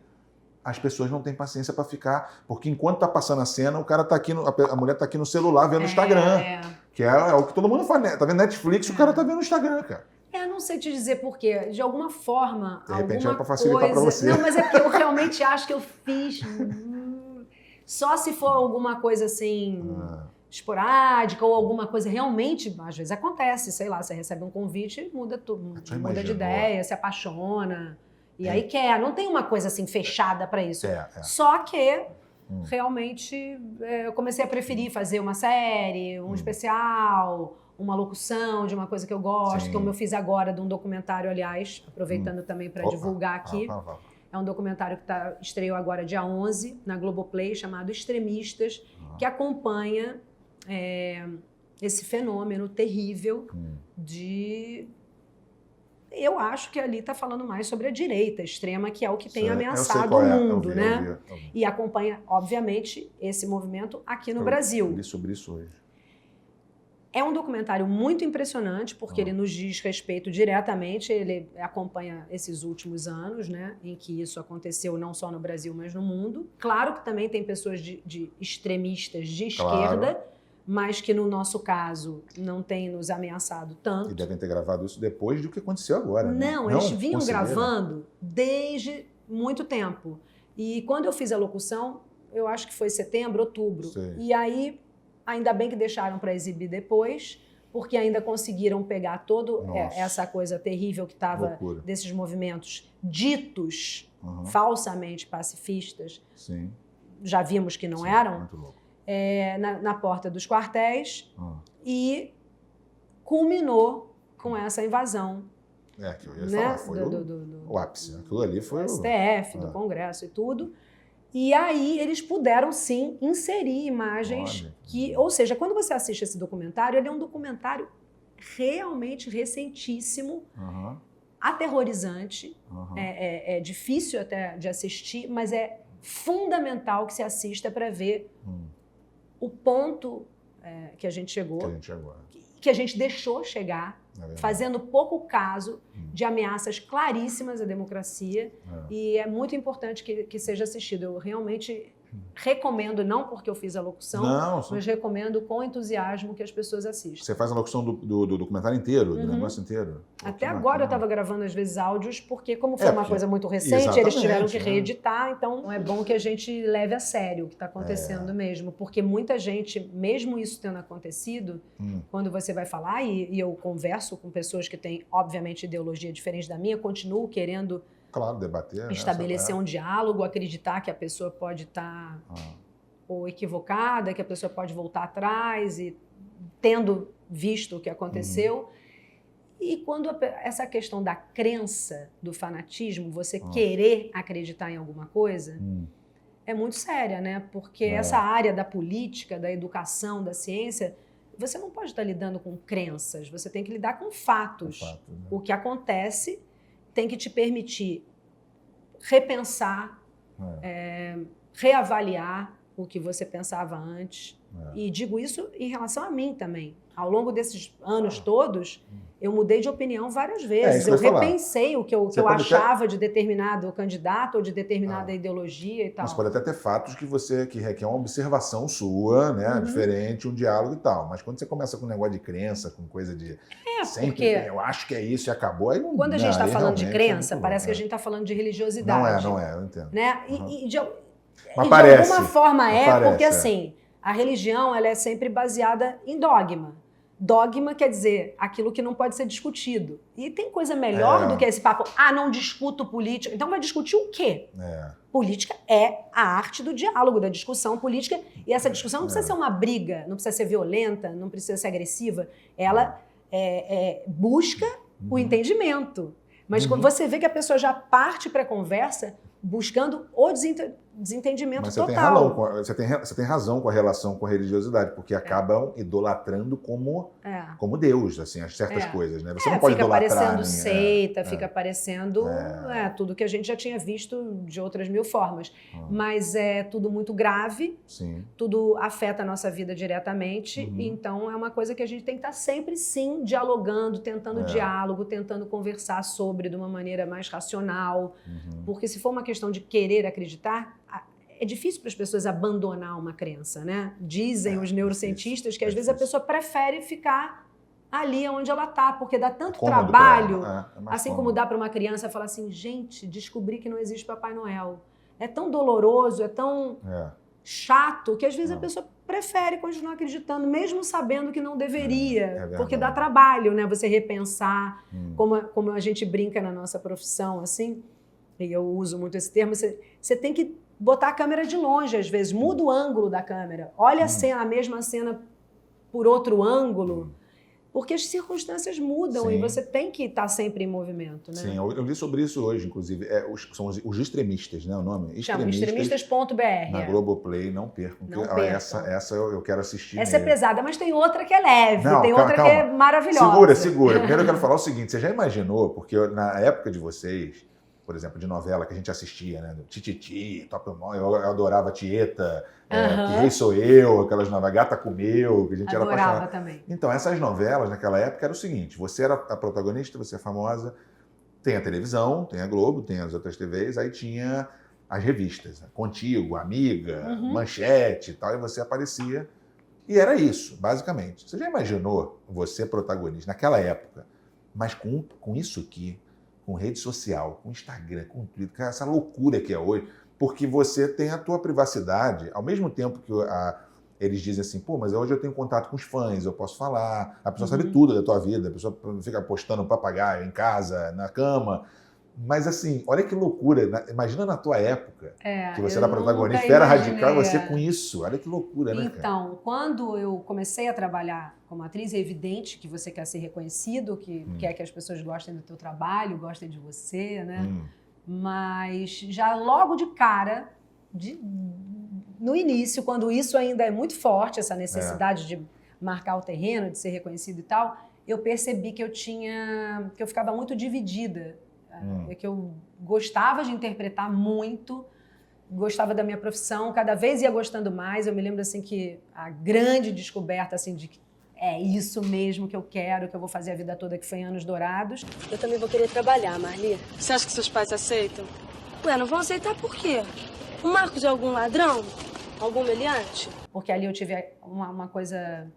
as pessoas não têm paciência para ficar, porque enquanto tá passando a cena, o cara tá aqui, a mulher tá aqui no celular vendo o Instagram, que é o que todo mundo faz, né? Tá vendo Netflix, o cara tá vendo o Instagram, cara. Eu não sei te dizer por quê, de alguma forma, de repente alguma era para facilitar para você. Não, mas é porque eu realmente acho que eu fiz só se for alguma coisa assim esporádica ou alguma coisa realmente, às vezes acontece, sei lá, você recebe um convite, muda tudo, muda de ideia, se apaixona. E aí não tem uma coisa assim fechada para isso. Só que realmente eu comecei a preferir fazer uma série, um especial, uma locução de uma coisa que eu gosto, como eu fiz agora de um documentário, aliás, aproveitando também para divulgar aqui. É um documentário que estreou agora dia 11 na Globoplay, chamado Extremistas, que acompanha esse fenômeno terrível de... Eu acho que ali está falando mais sobre a direita extrema, que é o que tem ameaçado o mundo, né? Eu vi. E acompanha, obviamente, esse movimento aqui no Brasil. Eu li sobre isso hoje. É um documentário muito impressionante, porque ele nos diz respeito diretamente, ele acompanha esses últimos anos, né, em que isso aconteceu não só no Brasil, mas no mundo. Claro que também tem pessoas de extremistas de esquerda, mas que no nosso caso não tem nos ameaçado tanto. E devem ter gravado isso depois do que aconteceu agora, né? Não, eles vinham gravando desde muito tempo. E quando eu fiz a locução, eu acho que foi setembro, outubro. Sei. E aí, ainda bem que deixaram para exibir depois, porque ainda conseguiram pegar toda essa coisa terrível que estava desses movimentos ditos falsamente pacifistas. Sim. Já vimos que não eram. Muito louco. Na porta dos quartéis e culminou com essa invasão. Que eu ia falar, foi o ápice. Aquilo ali foi do STF, do Congresso e tudo. E aí eles puderam, sim, inserir imagens que... Ou seja, quando você assiste esse documentário, ele é um documentário realmente recentíssimo, aterrorizante, é difícil até de assistir, mas é fundamental que se assista para ver o ponto que a gente chegou. que a gente deixou chegar, fazendo pouco caso de ameaças claríssimas à democracia, e é muito importante que seja assistido. Eu realmente recomendo, não porque eu fiz a locução, mas recomendo com entusiasmo que as pessoas assistam. Você faz a locução do documentário inteiro, do negócio inteiro? Até agora eu estava gravando, às vezes, áudios, porque como foi uma coisa muito recente, eles tiveram que reeditar, então é bom que a gente leve a sério o que está acontecendo mesmo, porque muita gente, mesmo isso tendo acontecido, quando você vai falar, e eu converso com pessoas que têm, obviamente, ideologia diferente da minha, continuo querendo debater, estabelecer um diálogo, acreditar que a pessoa pode estar ou equivocada, que a pessoa pode voltar atrás, e tendo visto o que aconteceu. E quando essa questão da crença, do fanatismo, você querer acreditar em alguma coisa, é muito séria, né? Porque essa área da política, da educação, da ciência, você não pode estar lidando com crenças, você tem que lidar com fatos. O que acontece tem que te permitir repensar, reavaliar o que você pensava antes. E digo isso em relação a mim também. Ao longo desses anos todos, eu mudei de opinião várias vezes. Eu repensei o que eu achava de determinado candidato ou de determinada ideologia e tal. Mas pode até ter fatos que requer uma observação sua, né? Diferente, um diálogo e tal. Mas quando você começa com um negócio de crença, com coisa de... porque eu acho que é isso e acabou. Aí não, quando a gente está falando de crença, parece que a gente está falando de religiosidade. Não é, eu entendo. Né? Mas de parece, alguma forma parece, porque assim, a religião ela é sempre baseada em dogma. Dogma quer dizer aquilo que não pode ser discutido. E tem coisa melhor do que esse papo, não discuto política. Então vai discutir o quê? Política é a arte do diálogo, da discussão política. E essa discussão não precisa ser uma briga, não precisa ser violenta, não precisa ser agressiva. Ela busca o entendimento. Mas quando você vê que a pessoa já parte para a conversa buscando o desentendimento total. Você tem razão com a relação com a religiosidade, porque acabam idolatrando como Deus, assim, as certas coisas, né? Você não pode idolatrar. Fica parecendo seita, fica parecendo tudo que a gente já tinha visto de outras mil formas. Mas é tudo muito grave, tudo afeta a nossa vida diretamente, então é uma coisa que a gente tem que estar sempre, sim, dialogando, tentando diálogo, tentando conversar sobre de uma maneira mais racional, porque se for uma questão de querer acreditar, é difícil para as pessoas abandonar uma crença, né? Dizem os neurocientistas que às vezes a pessoa prefere ficar ali onde ela está, porque dá tanto trabalho, assim como dá para uma criança falar assim, gente, descobri que não existe Papai Noel. É tão doloroso, é tão chato, que às vezes a pessoa prefere continuar acreditando, mesmo sabendo que não deveria, porque dá trabalho, né? Você repensar, como a gente brinca na nossa profissão, assim, e eu uso muito esse termo, você tem que botar a câmera de longe, às vezes, muda o ângulo da câmera, olha a mesma cena por outro ângulo, porque as circunstâncias mudam e você tem que estar sempre em movimento, né? Sim, eu li sobre isso hoje, inclusive, são os extremistas, né, o nome? Extremistas.br. Na Globoplay, não percam. Essa eu quero assistir Essa é pesada, mas tem outra que é leve, outra que é maravilhosa. Segura. Primeiro eu quero falar o seguinte, você já imaginou, porque na época de vocês, por exemplo, de novela que a gente assistia, né? Tititi, Top Mom, eu adorava Tieta, Que Rei Sou Eu, aquelas novelas, Gata Comeu, que a gente era apaixonado. Também. Então, essas novelas naquela época era o seguinte, você era a protagonista, você é famosa, tem a televisão, tem a Globo, tem as outras TVs, aí tinha as revistas, né? Contigo, Amiga, Manchete e tal, e você aparecia. E era isso, basicamente. Você já imaginou você protagonista naquela época, mas com isso aqui, com rede social, com Instagram, com Twitter, essa loucura que é hoje, porque você tem a tua privacidade, ao mesmo tempo que eles dizem assim, mas hoje eu tenho contato com os fãs, eu posso falar, a pessoa sabe tudo da tua vida, a pessoa fica postando papagaio em casa, na cama, mas assim, olha que loucura, imagina na tua época, que você era protagonista, era radical, você com isso, olha que loucura, né, cara? Então, quando eu comecei a trabalhar como atriz, é evidente que você quer ser reconhecido, que quer que as pessoas gostem do teu trabalho, gostem de você, né? Mas já logo de cara, no início, quando isso ainda é muito forte, essa necessidade de marcar o terreno, de ser reconhecido e tal, eu percebi que eu ficava muito dividida. Que eu gostava de interpretar muito, gostava da minha profissão, cada vez ia gostando mais. Eu me lembro assim que a grande descoberta assim de que é isso mesmo que eu quero, que eu vou fazer a vida toda, que foi em Anos Dourados. Eu também vou querer trabalhar, Marli. Você acha que seus pais aceitam? Ué, não vão aceitar por quê? O Marcos é algum ladrão? Algum meliante? Porque ali eu tive uma coisa...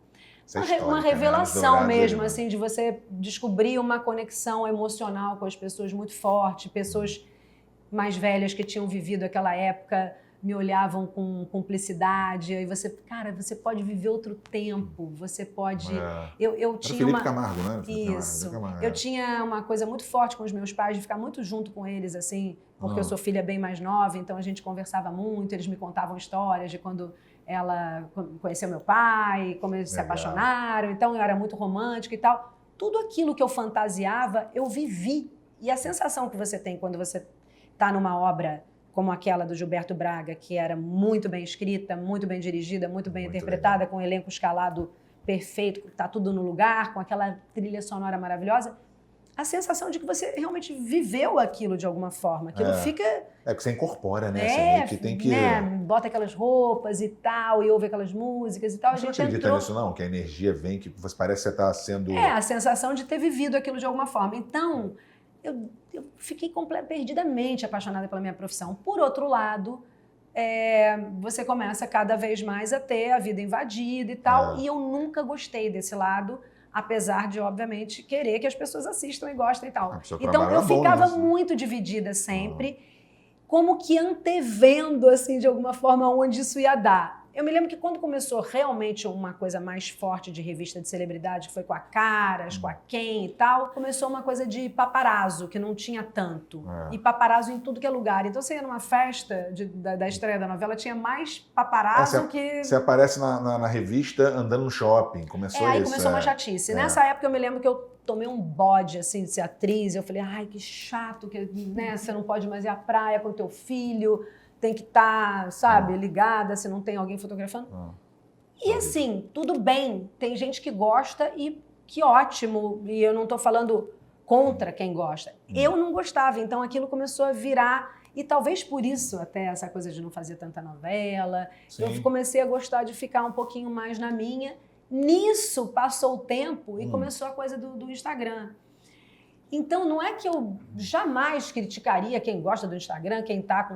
Essa história, Uma né? revelação Dourado, mesmo, né? assim, de você descobrir uma conexão emocional com as pessoas muito forte, pessoas mais velhas que tinham vivido aquela época me olhavam com cumplicidade, aí você, cara, você pode viver outro tempo, você pode... Eu Era tinha Felipe uma... Camargo, né? Isso. Camargo. Eu tinha uma coisa muito forte com os meus pais, de ficar muito junto com eles, assim, porque eu sou filha bem mais nova, então a gente conversava muito, eles me contavam histórias de quando ela conheceu meu pai, como eles se apaixonaram, então eu era muito romântica e tal. Tudo aquilo que eu fantasiava, eu vivi. E a sensação que você tem quando você está numa obra como aquela do Gilberto Braga, que era muito bem escrita, muito bem dirigida, muito bem interpretada, com um elenco escalado perfeito, está tudo no lugar, com aquela trilha sonora maravilhosa, a sensação de que você realmente viveu aquilo de alguma forma. Aquilo fica... É que você incorpora, né? Você meio que tem que... né? Bota aquelas roupas e tal, e ouve aquelas músicas e tal. Você não acredita nisso, não? Que a energia vem, que você parece que você está sendo... a sensação de ter vivido aquilo de alguma forma. Então, eu fiquei perdidamente apaixonada pela minha profissão. Por outro lado, você começa cada vez mais a ter a vida invadida e tal, e eu nunca gostei desse lado, apesar de, obviamente, querer que as pessoas assistam e gostem e tal. Então, eu ficava muito dividida sempre, como que antevendo, assim, de alguma forma, onde isso ia dar. Eu me lembro que quando começou realmente uma coisa mais forte de revista de celebridade, que foi com a Caras, com a Ken e tal, começou uma coisa de paparazzo, que não tinha tanto. E paparazzo em tudo que é lugar. Então você ia numa festa da estreia da novela, tinha mais paparazzo que... Você aparece na revista andando no shopping, começou isso. Aí começou uma chatice. Nessa época eu me lembro que eu tomei um bode, assim, de ser atriz. Eu falei, ai, que chato, que, né, você não pode mais ir à praia com teu filho... tem que estar, sabe, ligada, se não tem alguém fotografando. E assim, tudo bem, tem gente que gosta e que ótimo, e eu não estou falando contra quem gosta. Eu não gostava, então aquilo começou a virar, e talvez por isso até essa coisa de não fazer tanta novela, eu comecei a gostar de ficar um pouquinho mais na minha. Nisso passou o tempo e começou a coisa do Instagram. Então, não é que eu jamais criticaria quem gosta do Instagram, quem tá com...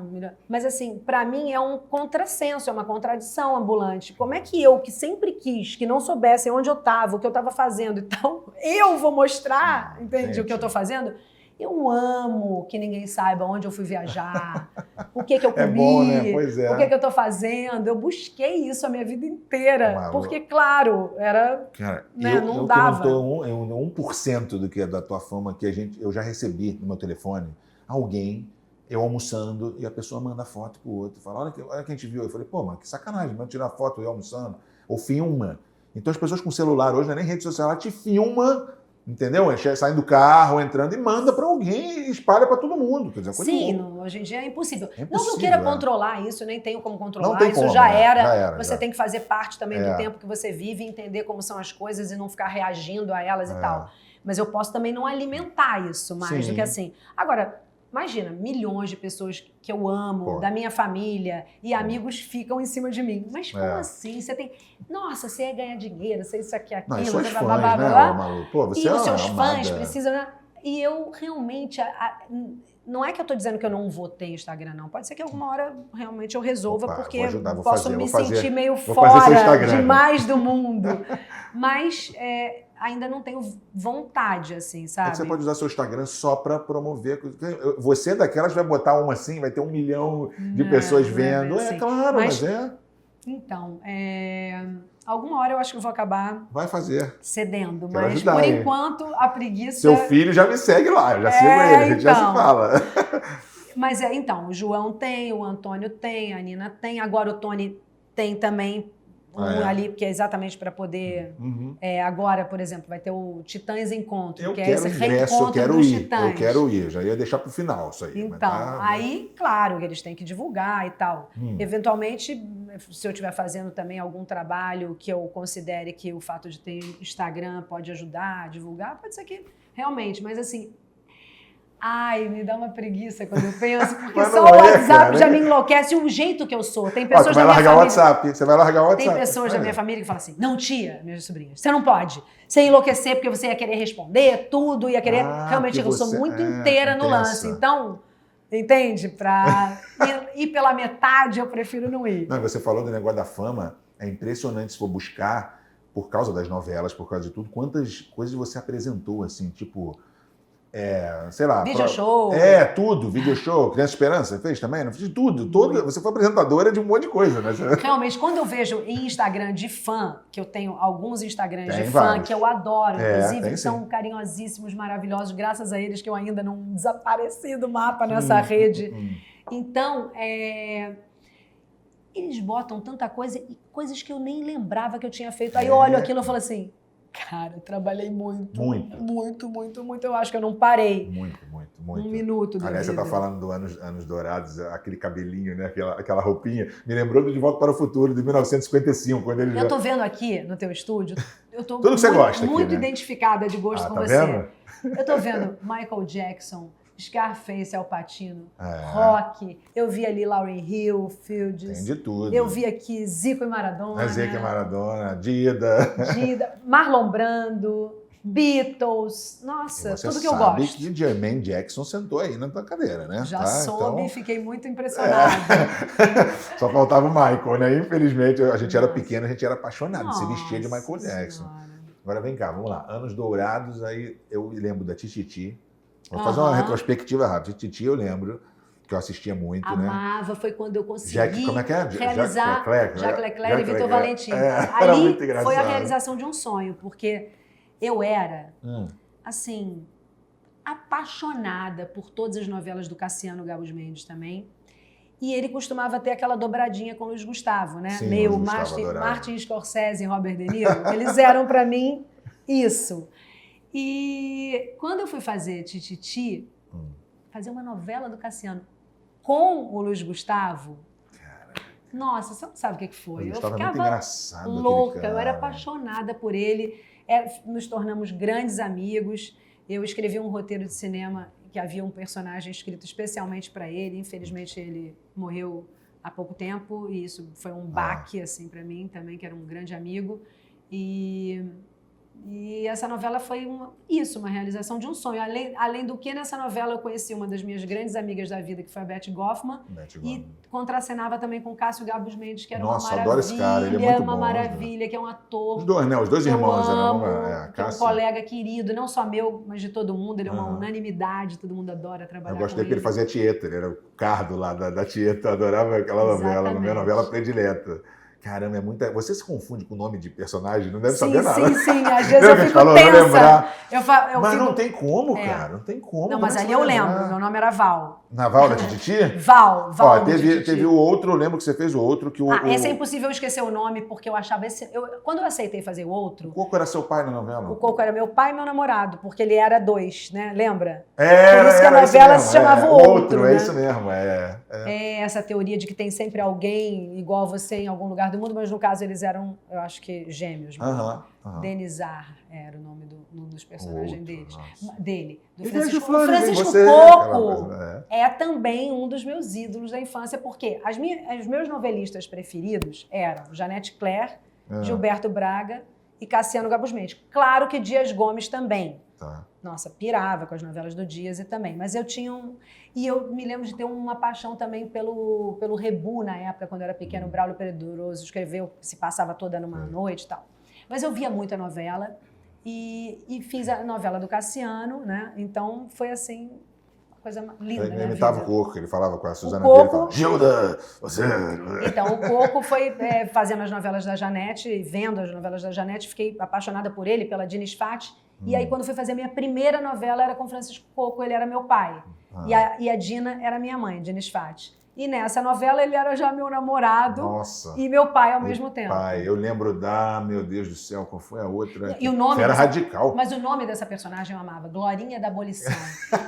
Mas, assim, para mim é um contrassenso, é uma contradição ambulante. Como é que eu, que sempre quis, que não soubesse onde eu tava, o que eu tava fazendo e tal, eu vou mostrar, entende, o que eu tô fazendo? Eu amo que ninguém saiba onde eu fui viajar, o que eu comi, bom, né? Pois é. o que eu tô fazendo. Eu busquei isso a minha vida inteira, porque, claro, era... Cara, né, não dava. Eu não tô 1% do que é da tua fama que eu já recebi no meu telefone. Alguém, eu almoçando, e a pessoa manda foto pro outro, fala, olha que a gente viu. Eu falei, pô, mas que sacanagem, manda tirar foto eu almoçando. Ou filma. Então as pessoas com celular hoje, não é nem rede social, ela te filma, entendeu? Saindo do carro, entrando e manda para alguém e espalha para todo mundo. Quer dizer, sim, hoje em dia é impossível. Não que eu queira controlar isso, nem tenho como controlar, isso como, já era. Você já. tem que fazer parte também do tempo que você vive, entender como são as coisas e não ficar reagindo a elas e tal. Mas eu posso também não alimentar isso mais do que assim. Agora, imagina, milhões de pessoas que eu amo, da minha família, e amigos ficam em cima de mim. Mas como assim? Você tem... Nossa, você ia ganhar dinheiro, você isso aqui, aquilo... Não, e seus fãs, blá, né, blá. Malu? Pô, você e os seus amada. fãs precisam... Né? E eu realmente... Não é que eu tô dizendo que eu não vou ter Instagram, não. Pode ser que alguma hora realmente eu resolva, porque posso me sentir meio fora demais do mundo. Mas... ainda não tenho vontade, assim, sabe? É que você pode usar seu Instagram só para promover. Você daquelas vai botar uma assim, vai ter 1 milhão de pessoas vendo. Assim. Claro, mas Então, alguma hora eu acho que eu vou acabar... Vai fazer. Cedendo, Quero mas ajudar, por enquanto a preguiça... Seu filho já me segue lá, eu já sigo ele, a gente já se fala. Mas então, o João tem, o Antônio tem, a Nina tem, agora o Tony tem também... ali, porque é exatamente para poder... agora, por exemplo, vai ter o Titãs Encontro, que é esse reencontro dos Titãs. Eu quero ir, já ia deixar para o final isso aí. Então, aí, claro, que eles têm que divulgar e tal. Eventualmente, se eu estiver fazendo também algum trabalho que eu considere que o fato de ter Instagram pode ajudar a divulgar, pode ser que realmente, mas assim... Ai, me dá uma preguiça quando eu penso, porque Mas só não o é, WhatsApp cara. já me enlouquece. O jeito que eu sou. Tem Ó, pessoas tu vai da minha largar o família... WhatsApp. Você vai largar o WhatsApp. Tem pessoas da Olha. minha família que falam assim, não, tia, minhas sobrinhas, você não pode. Você ia enlouquecer porque você ia querer responder tudo, ia querer... Realmente, porque eu sou você muito é inteira no intensa. lance. Então, entende? Pra ir pela metade, eu prefiro não ir. Não, você falou do negócio da fama. É impressionante se for buscar, por causa das novelas, por causa de tudo, quantas coisas você apresentou, assim, tipo... sei lá... Video show. Tudo. Video show. Criança Esperança, fez também? Não fiz tudo. Você foi apresentadora de um monte de coisa, né? Realmente, quando eu vejo em Instagram de fã, que eu tenho alguns Instagrams Tem de fã vários. que eu adoro, inclusive, tem que são sim. carinhosíssimos, maravilhosos, graças a eles que eu ainda não desapareci do mapa nessa rede. Então, eles botam tanta coisa e coisas que eu nem lembrava que eu tinha feito. Aí eu olho aquilo e falo assim, cara, eu trabalhei muito. Eu acho que eu não parei. Muito. Um minuto da Aliás, você vida. tá falando do Anos Dourados, aquele cabelinho, né? Aquela roupinha. Me lembrou do De Volta para o Futuro, de 1955, quando ele... Eu tô vendo aqui no teu estúdio, eu tô Tudo que você gosta aqui, muito né? identificada de gosto com tá você. vendo? Eu tô vendo Michael Jackson, Scarface, Al Pacino, É. Rock. Eu vi ali Lauryn Hill, Fields. Tem de tudo. Eu vi aqui Zico e Maradona. Zeca Maradona, Dida. Marlon Brando, Beatles. Nossa, Você tudo que eu sabe gosto. que Jermaine Jackson sentou aí na tua cadeira, né? Já Tá? soube e Então, fiquei muito impressionada. só faltava o Michael, né? Infelizmente, a gente era Nossa. pequeno, a gente era apaixonado, se vestia de Nossa Michael Jackson. Senhora. Agora vem cá, vamos lá. Anos Dourados, aí eu lembro da Tititi. Vou fazer uma Aham. retrospectiva rápida. Tititi eu lembro, que eu assistia muito, né? Amava, foi quando eu consegui Como é que é? realizar Jacques Leclerc e Vitor Valentim. Era Ali muito engraçado. foi a realização de um sonho, porque eu era, assim, apaixonada por todas as novelas do Cassiano Gabos Mendes também. E ele costumava ter aquela dobradinha com o Luiz Gustavo, né? Sim, Meio Luiz Gustavo, adorava. Martin Scorsese e Robert De Niro. Eles eram, pra mim, isso. E quando eu fui fazer Tititi, fazer uma novela do Cassiano com o Luiz Gustavo, nossa, você não sabe o que foi. O Eu Gustavo é muito ficava engraçado, aquele louca, cara. eu era apaixonada por ele. Nos tornamos grandes amigos. Eu escrevi um roteiro de cinema que havia um personagem escrito especialmente para ele. Infelizmente, ele morreu há pouco tempo e isso foi um baque assim para mim também, que era um grande amigo. E essa novela foi uma realização de um sonho. Além do que, nessa novela eu conheci uma das minhas grandes amigas da vida, que foi a Betty Goffman, e contracenava também com Cássio Gabos Mendes, que era uma maravilha, adoro esse cara, ele é muito uma bom, maravilha, que é um ator. Os dois, né? Os dois que eu irmãos, amo, né? que é um colega querido, não só meu, mas de todo mundo. Ele é uma unanimidade, todo mundo adora trabalhar com ele. Eu gostei que ele fazia Tieta, ele era o Cardo lá da Tieta, eu adorava aquela novela, minha novela predileta. Caramba, é muita... Você se confunde com o nome de personagem, não deve saber nada. Sim, às vezes eu fico falou, tensa. Não lembrar. Mas não tem como, cara, não tem como. Não, mas ali eu lembro, meu nome era Val. Na Val da Tititi? Val. Ó, teve o outro, eu lembro que você fez o outro. Esse é impossível eu esquecer o nome, porque eu achava quando eu aceitei fazer o outro... O Coco era seu pai na novela? O Coco era meu pai e meu namorado, porque ele era 2, né? Lembra? Por isso que a novela se chamava O Outro, é né? isso mesmo, É essa teoria de que tem sempre alguém igual a você em algum lugar do mundo, mas no caso eles eram, eu acho que gêmeos. Denizar era o nome um dos personagens dele. Do Francisco. O Francisco Coco é também um dos meus ídolos da infância, porque os meus novelistas preferidos eram Janete Claire, Gilberto Braga e Cassiano Gabos Mendes. Claro que Dias Gomes também. Nossa, pirava com as novelas do Dias e também. Mas eu tinha E eu me lembro de ter uma paixão também pelo Rebu na época, quando eu era pequeno. O Braulio Pedroso escreveu, se passava toda numa noite e tal. Mas eu via muito a novela e fiz a novela do Cassiano, né? Então foi assim, uma coisa linda. Ele imitava o Coco, ele falava com a Suzana Coco, Vieira, ele falava, Gilda, você... Então, o Coco foi fazendo as novelas da Janete, vendo as novelas da Janete, fiquei apaixonada por ele, pela Dina Sfati. E aí, quando fui fazer a minha primeira novela, era com Francisco Coco, ele era meu pai. E a Dina era minha mãe, Dina Sfati. E nessa novela, ele era já meu namorado. Nossa. E meu pai ao mesmo tempo. Pai, eu lembro meu Deus do céu, qual foi a outra? E o nome Fera Radical. Mas o nome dessa personagem eu amava, Glorinha da Abolição.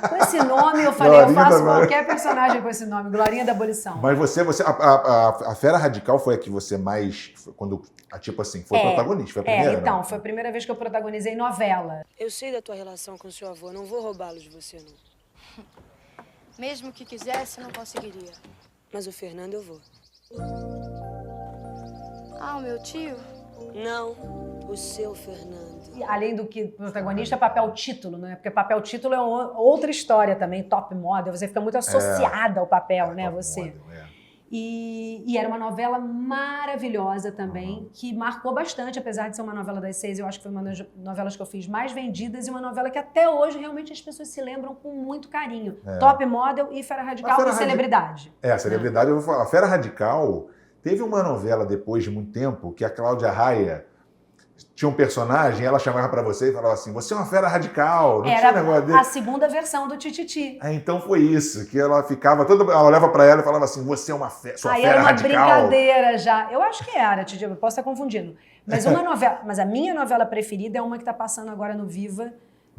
Com esse nome eu falei, eu faço qualquer personagem com esse nome, Glorinha da Abolição. Mas a Fera Radical foi a que você mais, quando, tipo assim, foi protagonista, foi a primeira? Então, foi a primeira vez que eu protagonizei novela. Eu sei da tua relação com o seu avô, não vou roubá-lo de você, não. Mesmo que quisesse, não conseguiria. Mas o Fernando eu vou. Ah, o meu tio? Não, o seu Fernando. E além do que protagonista, papel título, né? Porque papel título é outra história também, top model. Você fica muito associada ao papel, né? Você. Model, E era uma novela maravilhosa também, que marcou bastante, apesar de ser uma novela das 6, eu acho que foi uma das novelas que eu fiz mais vendidas e uma novela que até hoje realmente as pessoas se lembram com muito carinho. Top Model e Fera Radical e Celebridade. A Celebridade, eu vou falar. A Fera Radical teve uma novela depois de muito tempo que a Cláudia Raia tinha um personagem, ela chamava pra você e falava assim, você é uma fera radical, não Era tinha negócio dele. a segunda versão do Tititi. Então foi isso, que ela ficava, ela olhava pra ela e falava assim, você é uma sua Aí fera era uma radical. brincadeira já. Eu acho que era, Titi, eu posso estar confundindo. Mas mas a minha novela preferida é uma que está passando agora no Viva,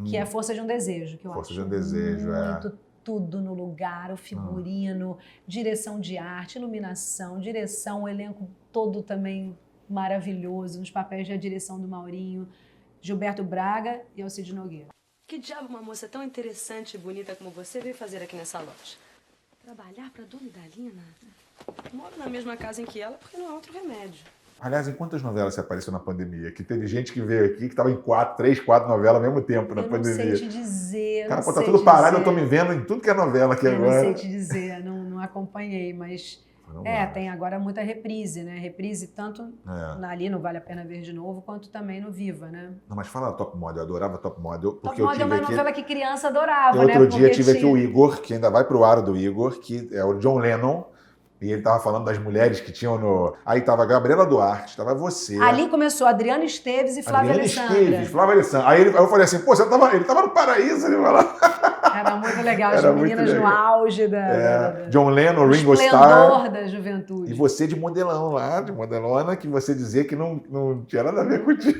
que é Força de um Desejo. Que eu Força acho de um Desejo, muito tudo no lugar, o figurino, direção de arte, iluminação, direção, o elenco todo também maravilhoso, nos papéis da direção do Maurinho, Gilberto Braga e Alcide Nogueira. Que diabo uma moça tão interessante e bonita como você veio fazer aqui nessa loja? Trabalhar para Dona Idalina? Moro na mesma casa em que ela porque não há outro remédio. Aliás, em quantas novelas você apareceu na pandemia? Que teve gente que veio aqui que estava em 3, 4 novelas ao mesmo tempo na pandemia. Eu não sei te dizer. Cara, pô, tá tudo parado, eu tô me vendo em tudo que é novela aqui agora. Eu não sei te dizer, não acompanhei, mas... tem agora muita reprise, né? Reprise tanto ali no Vale a Pena Ver de Novo, quanto também no Viva, né? Não, mas fala Top Model, eu adorava Top Model. Porque Top Model é uma novela que criança adorava, né? Outro dia tive aqui o Igor, que ainda vai pro ar do Igor, que é o John Lennon, e ele tava falando das mulheres que tinham no... Aí tava a Gabriela Duarte, tava você. Ali começou Adriana Esteves e Flávia Alessandra. Flávia Alessandra. Aí eu falei assim, pô, ele tava no paraíso, ele falou. Era muito legal, as meninas no auge da John Lennon, Ringo Starr. Esplendor da juventude. E você de modelão lá, de modelona, que você dizia que não tinha nada a ver contigo.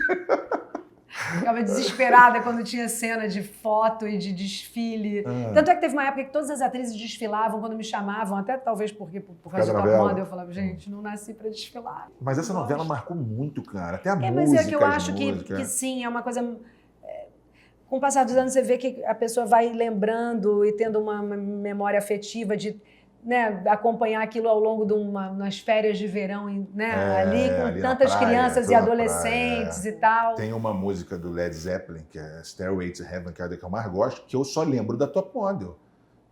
Ficava desesperada quando tinha cena de foto e de desfile. Tanto é que teve uma época que todas as atrizes desfilavam quando me chamavam, até talvez por causa de Top Model, eu falava, gente, não nasci pra desfilar. Mas essa novela marcou muito, cara. Até a música. Mas é que eu acho que sim, é uma coisa... Com o passar dos anos, você vê que a pessoa vai lembrando e tendo uma memória afetiva de... Né, acompanhar aquilo ao longo de umas férias de verão, né, ali com tantas crianças e adolescentes e tal. Tem uma música do Led Zeppelin, que é Stairway to Heaven, que é a que eu mais gosto, que eu só lembro da Top Model.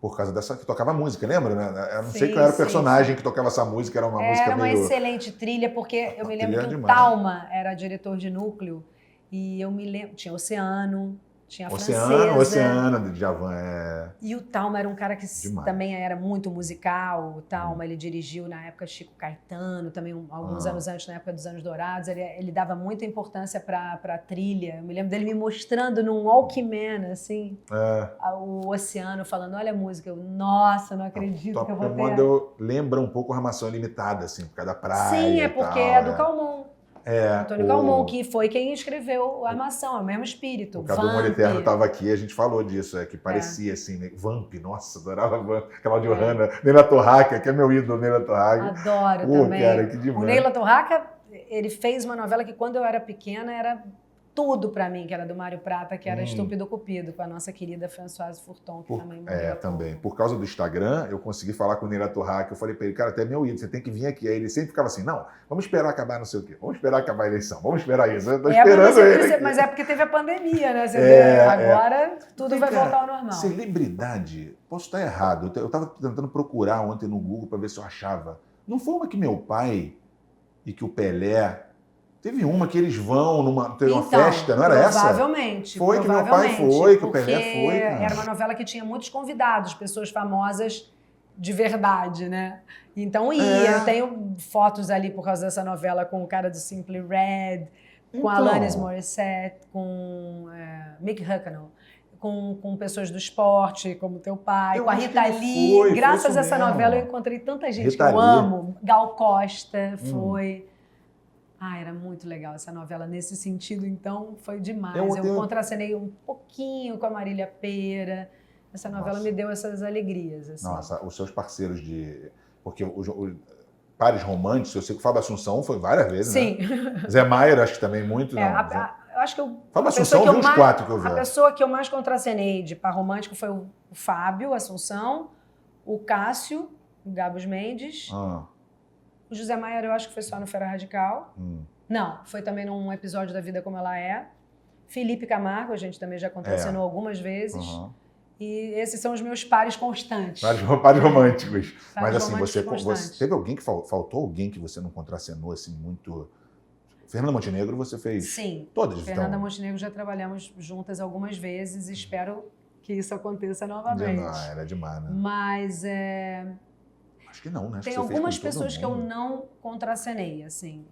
Por causa dessa que tocava música, lembra? Eu não sei qual era o personagem que tocava essa música, era uma música meio... Era uma excelente trilha, porque eu me lembro que o Talma era diretor de núcleo, e eu me lembro, tinha Oceano, tinha a Francesa. Oceano, de Djavan, E o Talma era um cara que também era muito musical. O Talma, ele dirigiu na época Chico Caetano, também alguns anos antes, na época dos Anos Dourados. Ele dava muita importância pra trilha. Eu me lembro dele me mostrando num Walkman, assim, o Oceano, falando, olha a música. Eu, nossa, não acredito que eu vou ter. Top Model lembra um pouco Armação Ilimitada, assim, por causa da praia. Sim, é porque é do Calmon. Antônio Calmon, que foi quem escreveu a Armação, é o mesmo espírito. O Cadu Moliterno estava aqui e a gente falou disso, que parecia assim, né? Vamp, nossa, adorava Vamp. Claudio Hanna, Neila Torraca, que é meu ídolo, Neila Torraca. Adoro também. Cara, que demais. O Neila Torraca, ele fez uma novela que quando eu era pequena era tudo pra mim, que era do Mário Prata, que era Estúpido Cupido, com a nossa querida Françoise Furton, que também morreu. Também. Por causa do Instagram, eu consegui falar com o Neila Torraca, eu falei pra ele, cara, até meu ídolo, você tem que vir aqui. Aí ele sempre ficava assim, não, vamos esperar acabar não sei o quê, vamos esperar acabar a eleição, vamos esperar isso. Eu tô esperando ele. Mas é porque teve a pandemia, né? Agora tudo vai voltar ao normal. Celebridade, posso estar errado, eu tava tentando procurar ontem no Google pra ver se eu achava. Não foi uma que meu pai e que o Pelé... Teve uma que eles vão uma festa, não era essa? Provavelmente. Foi que meu pai foi, que o Pelé foi. Cara. Era uma novela que tinha muitos convidados, pessoas famosas de verdade, né? Então ia. Eu tenho fotos ali por causa dessa novela com o cara do Simply Red, com a Alanis Morissette, com Mick Hucknall. Com pessoas do esporte, como teu pai, com a Rita Lee. Graças a essa novela eu encontrei tanta gente que eu amo. Gal Costa foi... era muito legal essa novela nesse sentido, então foi demais. Eu contracenei um pouquinho com a Marília Pêra. Essa novela me deu essas alegrias. Assim. Nossa, os seus parceiros de... Porque o pares românticos, eu sei que o Fábio Assunção foi várias vezes, Sim. Né? Zé Maier, acho que também muito. Eu acho que Fala Assunção, viu os 4 que eu vi. a pessoa que eu mais contracenei de par romântico foi o Fábio Assunção, o Cássio, o Gabos Mendes, o José Maier eu acho que foi só no Fera Radical. Não, foi também num episódio da Vida Como Ela É. Felipe Camargo, a gente também já contracenou algumas vezes. E esses são os meus pares constantes. Pares românticos. Pares Mas assim, românticos você teve alguém que faltou alguém que você não contracenou assim muito... Fernanda Montenegro você fez? Sim. Todas, Fernanda então? Montenegro já trabalhamos juntas algumas vezes e espero que isso aconteça novamente. Era demais, né? Mas acho que não, né? Acho tem que você fez algumas com todo pessoas que eu mundo. não contracenei, assim,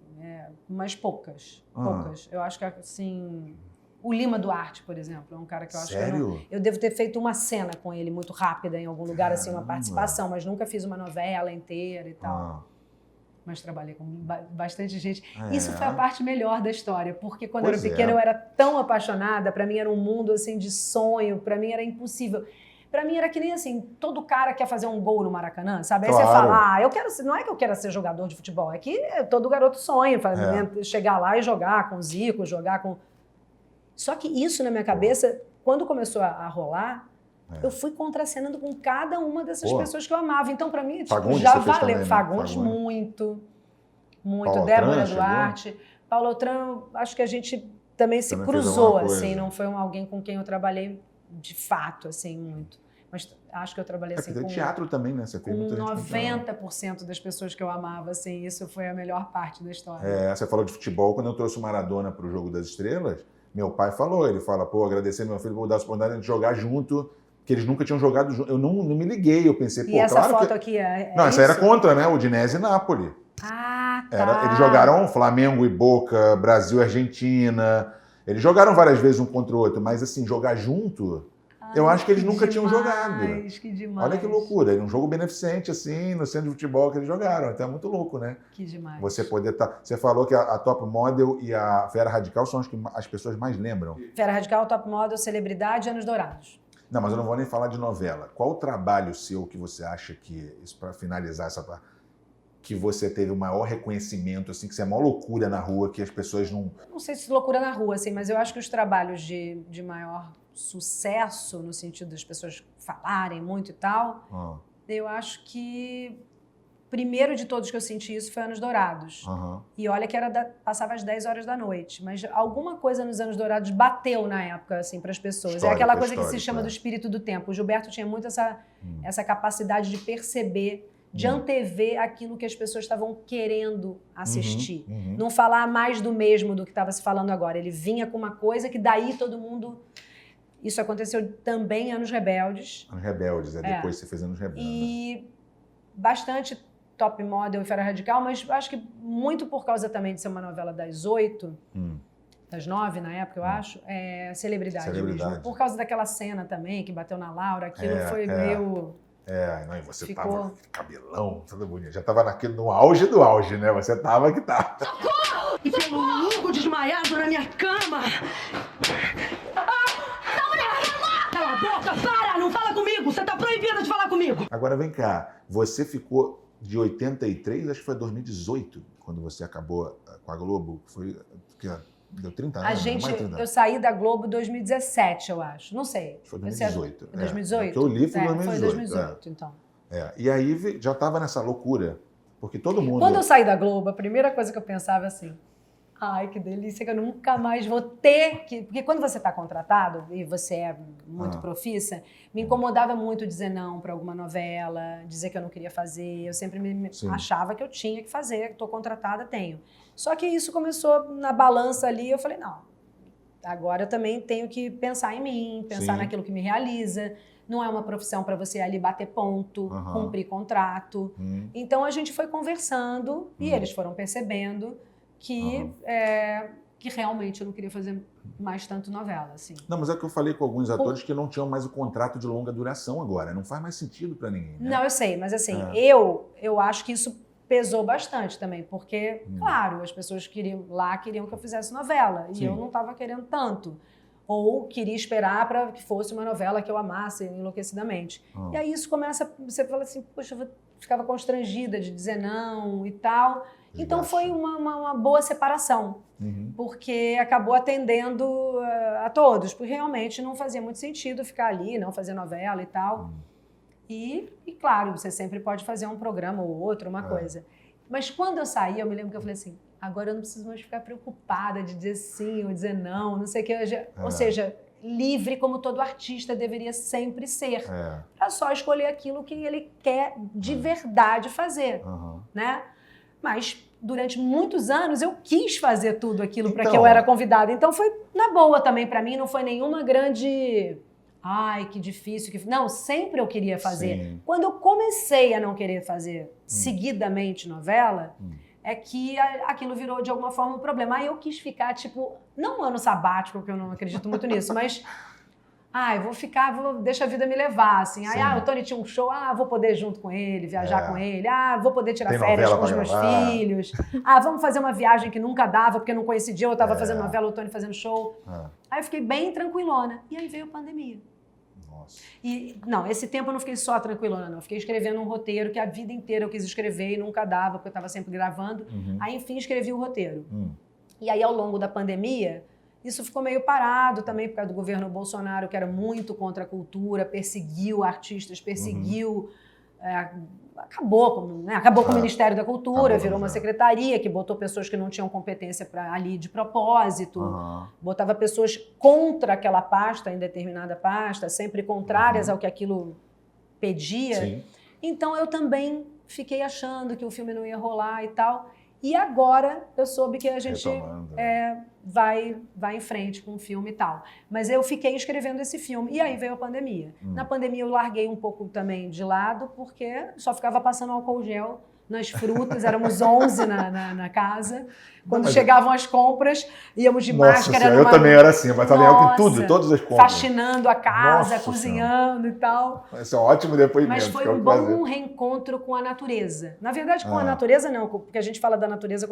mas poucas. Poucas. Eu acho que, assim... O Lima Duarte, por exemplo, é um cara que eu acho Sério? que eu devo ter feito uma cena com ele muito rápida em algum lugar, assim, uma participação, mas nunca fiz uma novela inteira e tal. Mas trabalhei com bastante gente. Isso foi a parte melhor da história, porque quando eu era pequena eu era tão apaixonada, pra mim era um mundo assim de sonho, pra mim era impossível. Pra mim era que nem assim, todo cara quer fazer um gol no Maracanã, sabe? Aí você fala, eu quero ser, não é que eu quero ser jogador de futebol, é que todo garoto sonha, chegar lá e jogar com o Zico, jogar com... Só que isso na minha cabeça, quando começou a rolar, eu fui contracenando com cada uma dessas pessoas que eu amava. Então, pra mim, Fagundes já você fez valeu. também, né? Fagundes, muito. Paula Débora Tran, Duarte. Paula Tran, acho que a gente também se Fez cruzou, alguma coisa. assim. Não foi alguém com quem eu trabalhei de fato, assim, muito. Mas acho que eu trabalhei assim com teatro também, né? Você fez com muita gente 90% das pessoas que eu amava, assim. Isso foi a melhor parte da história. Você falou de futebol. Quando eu trouxe o Maradona pro Jogo das Estrelas, meu pai falou, ele fala, agradecer meu filho por dar a oportunidade de jogar junto, que eles nunca tinham jogado junto. Eu não me liguei, eu pensei, E essa claro foto que... aqui Não, essa isso? era contra, né? Udinese e Nápoles. Ah, tá. Eles jogaram Flamengo e Boca, Brasil e Argentina. Eles jogaram várias vezes um contra o outro, mas assim, jogar junto... Eu acho que eles nunca tinham jogado. Que demais. Olha que loucura. Era um jogo beneficente, assim, no centro de futebol que eles jogaram. Então é muito louco, né? Que demais. Você poder estar... Você falou que a Top Model e a Fera Radical são as pessoas mais lembram. Fera Radical, Top Model, Celebridade e Anos Dourados. Não, mas eu não vou nem falar de novela. Qual o trabalho seu que você acha que, isso para finalizar essa parte, que você teve o maior reconhecimento, assim, que você é a maior loucura na rua, que as pessoas não... Não sei se loucura na rua, assim, mas eu acho que os trabalhos de maior sucesso, no sentido das pessoas falarem muito e tal, eu acho que primeiro de todos que eu senti isso foi Anos Dourados. E olha que passava às 10 horas da noite, mas alguma coisa nos Anos Dourados bateu na época, assim, para as pessoas. É aquela coisa que se chama do espírito do tempo. O Gilberto tinha muito essa capacidade de perceber, de antever aquilo que as pessoas estavam querendo assistir. Não falar mais do mesmo do que estava se falando agora. Ele vinha com uma coisa que daí todo mundo... Isso aconteceu também em Anos Rebeldes. Anos Rebeldes, depois você fez Anos Rebeldes. E bastante Top Model e Fera Radical, mas acho que muito por causa também de ser uma novela das 8, das 9 na época, eu acho, celebridade mesmo. Por causa daquela cena também, que bateu na Laura, aquilo foi meio... não, e você tava cabelão, tudo bonito. Já tava no auge do auge, né? Você tava que tava. Socorro! E pelo Hugo desmaiado na minha cama! Cala a boca, para! Não fala comigo! Você tá proibida de falar comigo! Agora vem cá, você ficou de 83, acho que foi 2018, quando você acabou com a Globo, foi que deu 30 anos, mais 30 anos. Eu saí da Globo em 2017, eu acho. Não sei. Foi 2018. 2018? Que eu li foi 2018. Foi 2018, então. E aí já tava nessa loucura, porque todo mundo... Quando eu saí da Globo, a primeira coisa que eu pensava assim, ai, que delícia, que eu nunca mais vou ter que... Porque quando você está contratado e você é muito profissa, me incomodava muito dizer não para alguma novela, dizer que eu não queria fazer. Eu sempre achava que eu tinha que fazer, estou contratada, tenho. Só que isso começou na balança ali, eu falei, não, agora eu também tenho que pensar em mim, pensar naquilo que me realiza. Não é uma profissão para você ali bater ponto, cumprir contrato. Então a gente foi conversando e eles foram percebendo que realmente eu não queria fazer mais tanto novela, assim. Não, mas é que eu falei com alguns atores que não tinham mais o contrato de longa duração agora. Não faz mais sentido para ninguém, né? Não, eu sei, mas assim, eu acho que isso pesou bastante também, porque, claro, as pessoas queriam que eu fizesse novela, e eu não estava querendo tanto. Ou queria esperar para que fosse uma novela que eu amasse enlouquecidamente. E aí isso começa, você fala assim, poxa, eu ficava constrangida de dizer não e tal. Então foi uma boa separação, porque acabou atendendo a todos, porque realmente não fazia muito sentido ficar ali, não fazer novela e tal. E claro, você sempre pode fazer um programa ou outro, uma coisa. Mas quando eu saí, eu me lembro que eu falei assim, agora eu não preciso mais ficar preocupada de dizer sim ou dizer não sei o que. Ou seja, livre como todo artista deveria sempre ser. Para só escolher aquilo que ele quer de verdade fazer, né? Mas durante muitos anos eu quis fazer tudo aquilo para que eu era convidada. Então foi na boa também para mim, não foi nenhuma grande... Ai, que difícil. Não, sempre eu queria fazer. Sim. Quando eu comecei a não querer fazer seguidamente novela, é que aquilo virou de alguma forma um problema. Aí eu quis ficar, tipo, não um ano sabático, porque eu não acredito muito nisso, mas... deixa a vida me levar, assim. Aí, o Tony tinha um show, vou poder ir junto com ele, viajar com ele. Vou poder tirar férias com os meus filhos. Vamos fazer uma viagem que nunca dava, porque não coincidia, eu estava fazendo novela, o Tony fazendo show. Aí eu fiquei bem tranquilona. E aí veio a pandemia. Nossa. E, não, esse tempo eu não fiquei só tranquilona, não. Eu fiquei escrevendo um roteiro que a vida inteira eu quis escrever e nunca dava, porque eu estava sempre gravando. Aí, enfim, escrevi o roteiro. E aí, ao longo da pandemia... Isso ficou meio parado também por causa do governo Bolsonaro, que era muito contra a cultura, perseguiu artistas, perseguiu... acabou com o Ministério da Cultura, virou uma secretaria que botou pessoas que não tinham competência ali de propósito, botava pessoas contra aquela pasta, em determinada pasta, sempre contrárias ao que aquilo pedia. Sim. Então eu também fiquei achando que o filme não ia rolar e tal. E agora eu soube que a gente vai em frente com o filme e tal. Mas eu fiquei escrevendo esse filme. E aí veio a pandemia. Na pandemia eu larguei um pouco também de lado, porque só ficava passando álcool gel nas frutas. Éramos 11 na casa. Quando chegavam as compras, íamos de máscara. Senhora, eu também era assim, mas também álcool em tudo, todas as compras. Faxinando a casa, cozinhando e tal. Esse é um ótimo depoimento. Mas foi um bom reencontro com a natureza. Na verdade, com a natureza não, porque a gente fala da natureza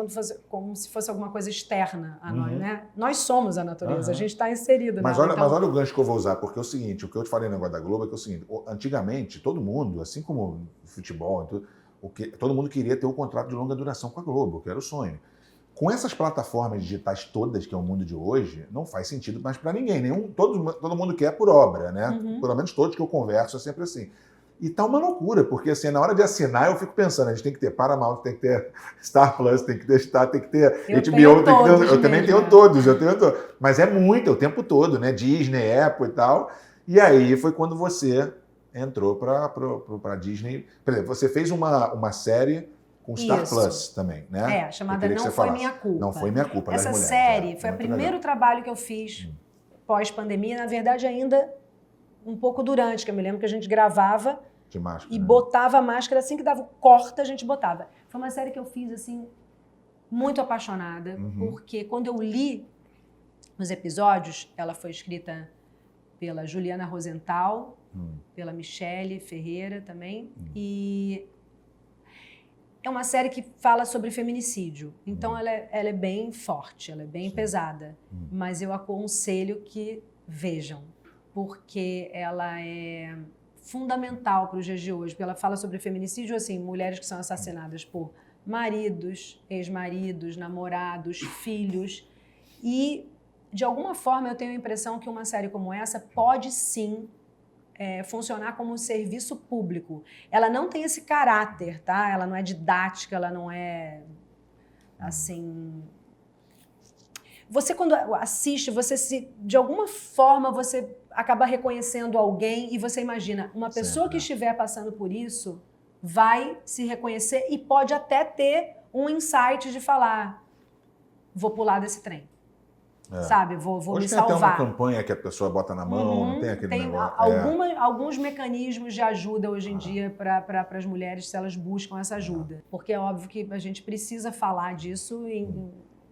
como se fosse alguma coisa externa a nós, né? Nós somos a natureza, a gente está inserido nela. Mas olha o gancho que eu vou usar, porque é o seguinte, o que eu te falei no negócio da Globo é que é o seguinte, antigamente, todo mundo, assim como o futebol, todo mundo queria ter um contrato de longa duração com a Globo, que era o sonho. Com essas plataformas digitais todas, que é o mundo de hoje, não faz sentido mais para ninguém. Todo mundo quer por obra, né? Pelo menos todos que eu converso é sempre assim. E tá uma loucura, porque assim, na hora de assinar eu fico pensando, a gente tem que ter Paramount, tem que ter Star Plus, tem que ter Star, tem que ter HBO, eu também tenho todos, mas é muito, é o tempo todo, né? Disney, Apple e tal. E aí foi quando você entrou para Disney. Por exemplo, você fez uma série com Star Plus também, né? Chamada Não Foi Minha Culpa. Não Foi Minha Culpa. Essa série foi o primeiro trabalho que eu fiz pós-pandemia, na verdade ainda um pouco durante, que eu me lembro que a gente gravava de máscara, e botava a máscara, assim que dava o corte, a gente botava. Foi uma série que eu fiz, assim, muito apaixonada, porque quando eu li os episódios, ela foi escrita pela Juliana Rosenthal, pela Michele Ferreira também, e é uma série que fala sobre feminicídio. Então ela é bem forte, ela é bem pesada, mas eu aconselho que vejam, porque ela é fundamental para os dias de hoje, porque ela fala sobre feminicídio, assim, mulheres que são assassinadas por maridos, ex-maridos, namorados, filhos, e de alguma forma eu tenho a impressão que uma série como essa pode sim funcionar como um serviço público. Ela não tem esse caráter, tá? Ela não é didática, ela não é assim... Você quando assiste, de alguma forma você acaba reconhecendo alguém e você imagina, uma pessoa que estiver passando por isso vai se reconhecer e pode até ter um insight de falar, vou pular desse trem. Sabe, vou me salvar. Tem até uma campanha que a pessoa bota na mão, não tem aquele negócio. Alguns mecanismos de ajuda hoje em dia para as mulheres, se elas buscam essa ajuda. Porque é óbvio que a gente precisa falar disso,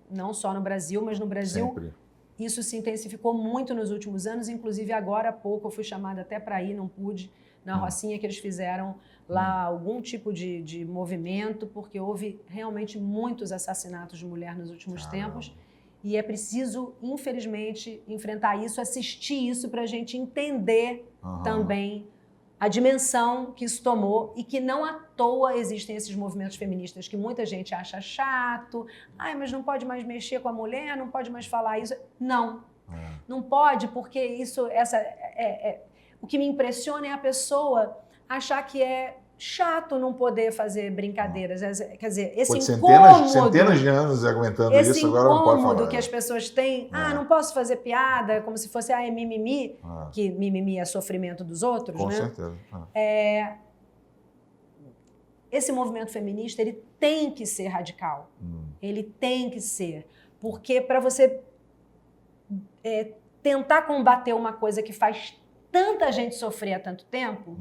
não só no Brasil, mas no Brasil sempre. Isso se intensificou muito nos últimos anos, inclusive agora há pouco eu fui chamada até para ir, não pude, na Rocinha que eles fizeram lá algum tipo de movimento, porque houve realmente muitos assassinatos de mulher nos últimos tempos. E é preciso, infelizmente, enfrentar isso, assistir isso para a gente entender também a dimensão que isso tomou e que não à toa existem esses movimentos feministas que muita gente acha chato. Ai, mas não pode mais mexer com a mulher, não pode mais falar isso. Não, não pode, porque isso, o que me impressiona é a pessoa achar que é chato não poder fazer brincadeiras. Quer dizer, esse incômodo... Centenas de anos aguentando isso, agora não pode falar. Esse incômodo que as pessoas têm, não posso fazer piada, como se fosse, é mimimi, que mimimi é sofrimento dos outros, com né? certeza. Esse movimento feminista, ele tem que ser radical. Ele tem que ser. Porque para você tentar combater uma coisa que faz tanta gente sofrer há tanto tempo...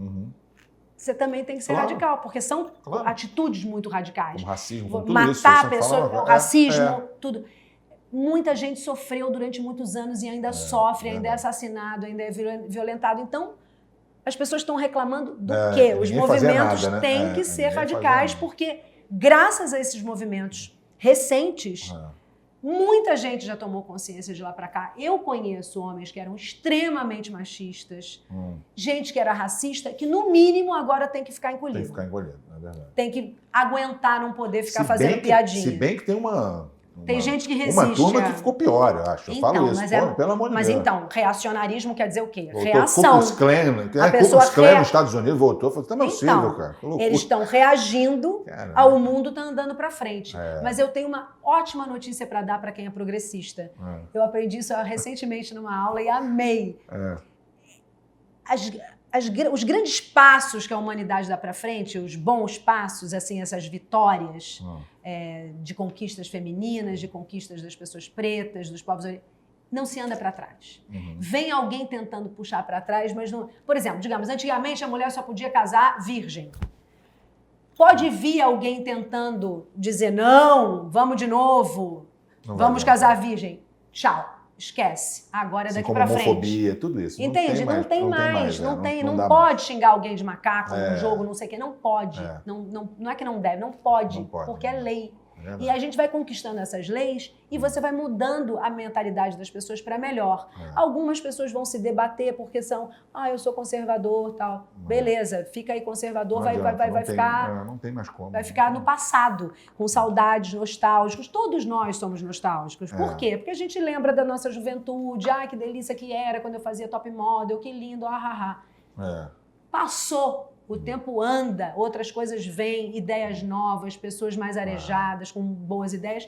Você também tem que ser radical, porque são atitudes muito radicais. Como racismo, com tudo matar isso. a pessoa, racismo, tudo. Muita gente sofreu durante muitos anos e ainda sofre, ainda é assassinado, ainda é violentado. Então, as pessoas estão reclamando do quê? Os movimentos têm que ser radicais, porque graças a esses movimentos recentes... Muita gente já tomou consciência de lá para cá. Eu conheço homens que eram extremamente machistas, gente que era racista, que no mínimo agora tem que ficar encolhido. Tem que ficar encolhido, é verdade. Tem que aguentar não poder ficar fazendo piadinha. Se bem que tem tem gente que resiste. Uma turma que ficou pior, eu acho. Eu falo isso, pelo amor de Deus. Mas então, reacionarismo quer dizer o quê? Voltou Reação. Ku Klux Klan nos Estados Unidos voltou. Falei, tá meu filho, cara. Eles estão reagindo ao mundo tá andando para frente. Mas eu tenho uma ótima notícia para dar para quem é progressista. Eu aprendi isso recentemente numa aula e amei. Os grandes passos que a humanidade dá para frente, os bons passos, assim, essas vitórias de conquistas femininas, de conquistas das pessoas pretas, dos povos orientais, não se anda para trás. Vem alguém tentando puxar para trás, mas não... Por exemplo, digamos, antigamente a mulher só podia casar virgem. Pode vir alguém tentando dizer, não, vamos de novo, vamos casar virgem. Tchau. Esquece. Agora é daqui pra frente. Homofobia, tudo isso. Entende? Não tem mais. Não pode xingar alguém de macaco num jogo, não sei o quê. Não pode. Não é que não deve, não pode. Porque é lei. E a gente vai conquistando essas leis e você vai mudando a mentalidade das pessoas para melhor. Algumas pessoas vão se debater porque são, eu sou conservador, tal. Beleza, fica aí conservador, vai ficar... Não tem mais como. Vai ficar no passado, com saudades, nostálgicos. Todos nós somos nostálgicos. Por quê? Porque a gente lembra da nossa juventude. Ai, que delícia que era quando eu fazia top model, que lindo, Passou. O tempo anda, outras coisas vêm, ideias novas, pessoas mais arejadas, com boas ideias.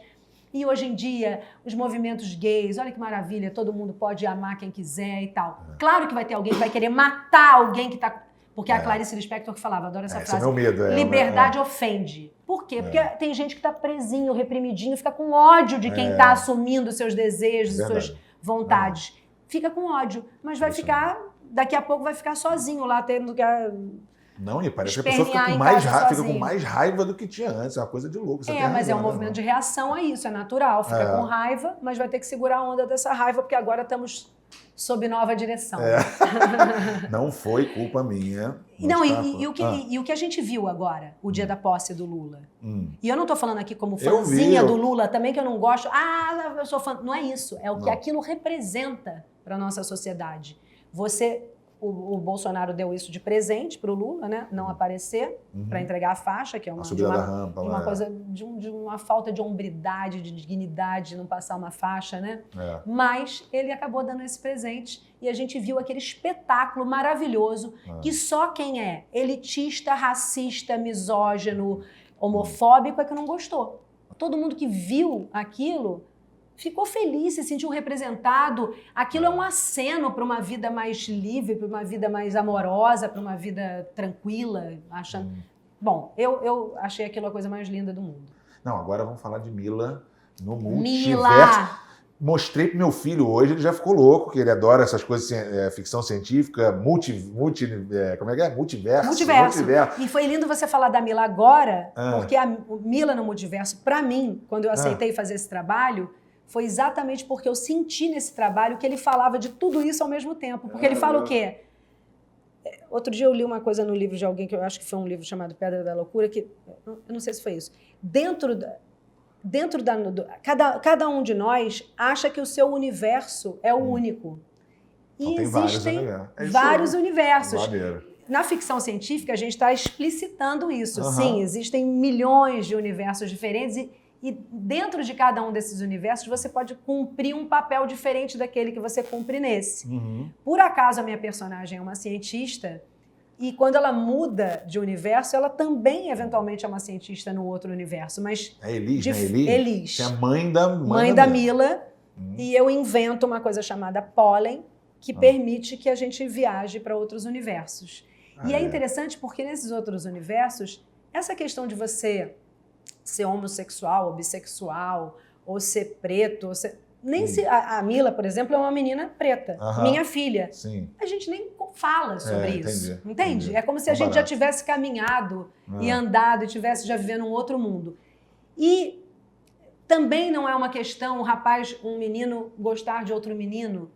E hoje em dia, os movimentos gays, olha que maravilha, todo mundo pode amar quem quiser e tal. Claro que vai ter alguém que vai querer matar alguém que está... Porque a Clarice Lispector que falava, adoro essa frase. Esse é meu medo. Liberdade ofende. Por quê? Porque tem gente que está presinho, reprimidinho, fica com ódio de quem está assumindo seus desejos e suas vontades. Fica com ódio, mas vai ficar... Daqui a pouco vai ficar sozinho lá, tendo que... Não, e parece que a pessoa fica com mais raiva do que tinha antes. É uma coisa de louco. Mas é um movimento de reação a isso, é natural. Fica com raiva, mas vai ter que segurar a onda dessa raiva, porque agora estamos sob nova direção. Não foi culpa minha. Não, e o que a gente viu agora, o dia da posse do Lula? E eu não estou falando aqui como fãzinha do Lula, também que eu não gosto. Eu sou fã. Não é isso. É o que aquilo representa para a nossa sociedade. O Bolsonaro deu isso de presente para o Lula, né? Não aparecer para entregar a faixa, que é uma falta de hombridade, de dignidade, de não passar uma faixa, né? Mas ele acabou dando esse presente e a gente viu aquele espetáculo maravilhoso que só quem é elitista, racista, misógino, homofóbico é que não gostou. Todo mundo que viu aquilo ficou feliz, se sentiu representado. Aquilo é um aceno para uma vida mais livre, para uma vida mais amorosa, para uma vida tranquila. Bom, eu achei aquilo a coisa mais linda do mundo. Não, agora vamos falar de Mila no multiverso. Mostrei pro meu filho hoje, ele já ficou louco, que ele adora essas coisas, ficção científica, como é que é? Multiverso. E foi lindo você falar da Mila agora, porque a Mila no multiverso, para mim, quando eu aceitei fazer esse trabalho, foi exatamente porque eu senti nesse trabalho que ele falava de tudo isso ao mesmo tempo. Porque ele fala o quê? Outro dia eu li uma coisa no livro de alguém, que eu acho que foi um livro chamado Pedra da Loucura, que eu não sei se foi isso. Cada um de nós acha que o seu universo é o único. E existem vários universos. na ficção científica, a gente está explicitando isso. Aham. Sim, existem milhões de universos diferentes e dentro de cada um desses universos você pode cumprir um papel diferente daquele que você cumpre nesse. Uhum. Por acaso, a minha personagem é uma cientista e quando ela muda de universo, ela também, eventualmente, é uma cientista no outro universo. Mas É Elis, de- né? Elis? Elis. Você é a mãe da Mila. E eu invento uma coisa chamada pólen, que permite que a gente viaje para outros universos. E é interessante porque nesses outros universos, essa questão de você ser homossexual, ou bissexual, ou ser preto, ou ser... Nem se... a Mila, por exemplo, é uma menina preta, Aham. minha filha. Sim. A gente nem fala sobre isso, entendi, entende? entendi. É como se a Tá gente já barato. tivesse caminhado e andado e tivesse já vivendo um outro mundo. E também não é uma questão, um menino gostar de outro menino.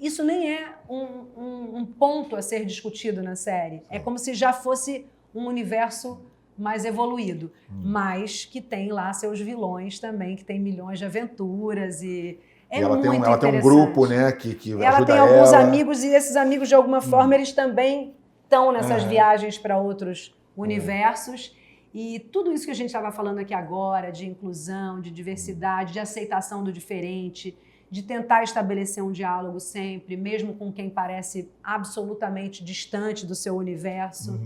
Isso nem é um ponto a ser discutido na série. É como se já fosse um universo mais evoluído, mas que tem lá seus vilões também, que tem milhões de aventuras e é E ela muito ela tem um interessante. grupo, né, que Ela ajuda tem alguns ela. amigos e esses amigos, de alguma forma, eles também estão nessas viagens para outros universos. E tudo isso que a gente estava falando aqui agora, de inclusão, de diversidade, de aceitação do diferente, de tentar estabelecer um diálogo sempre, mesmo com quem parece absolutamente distante do seu universo.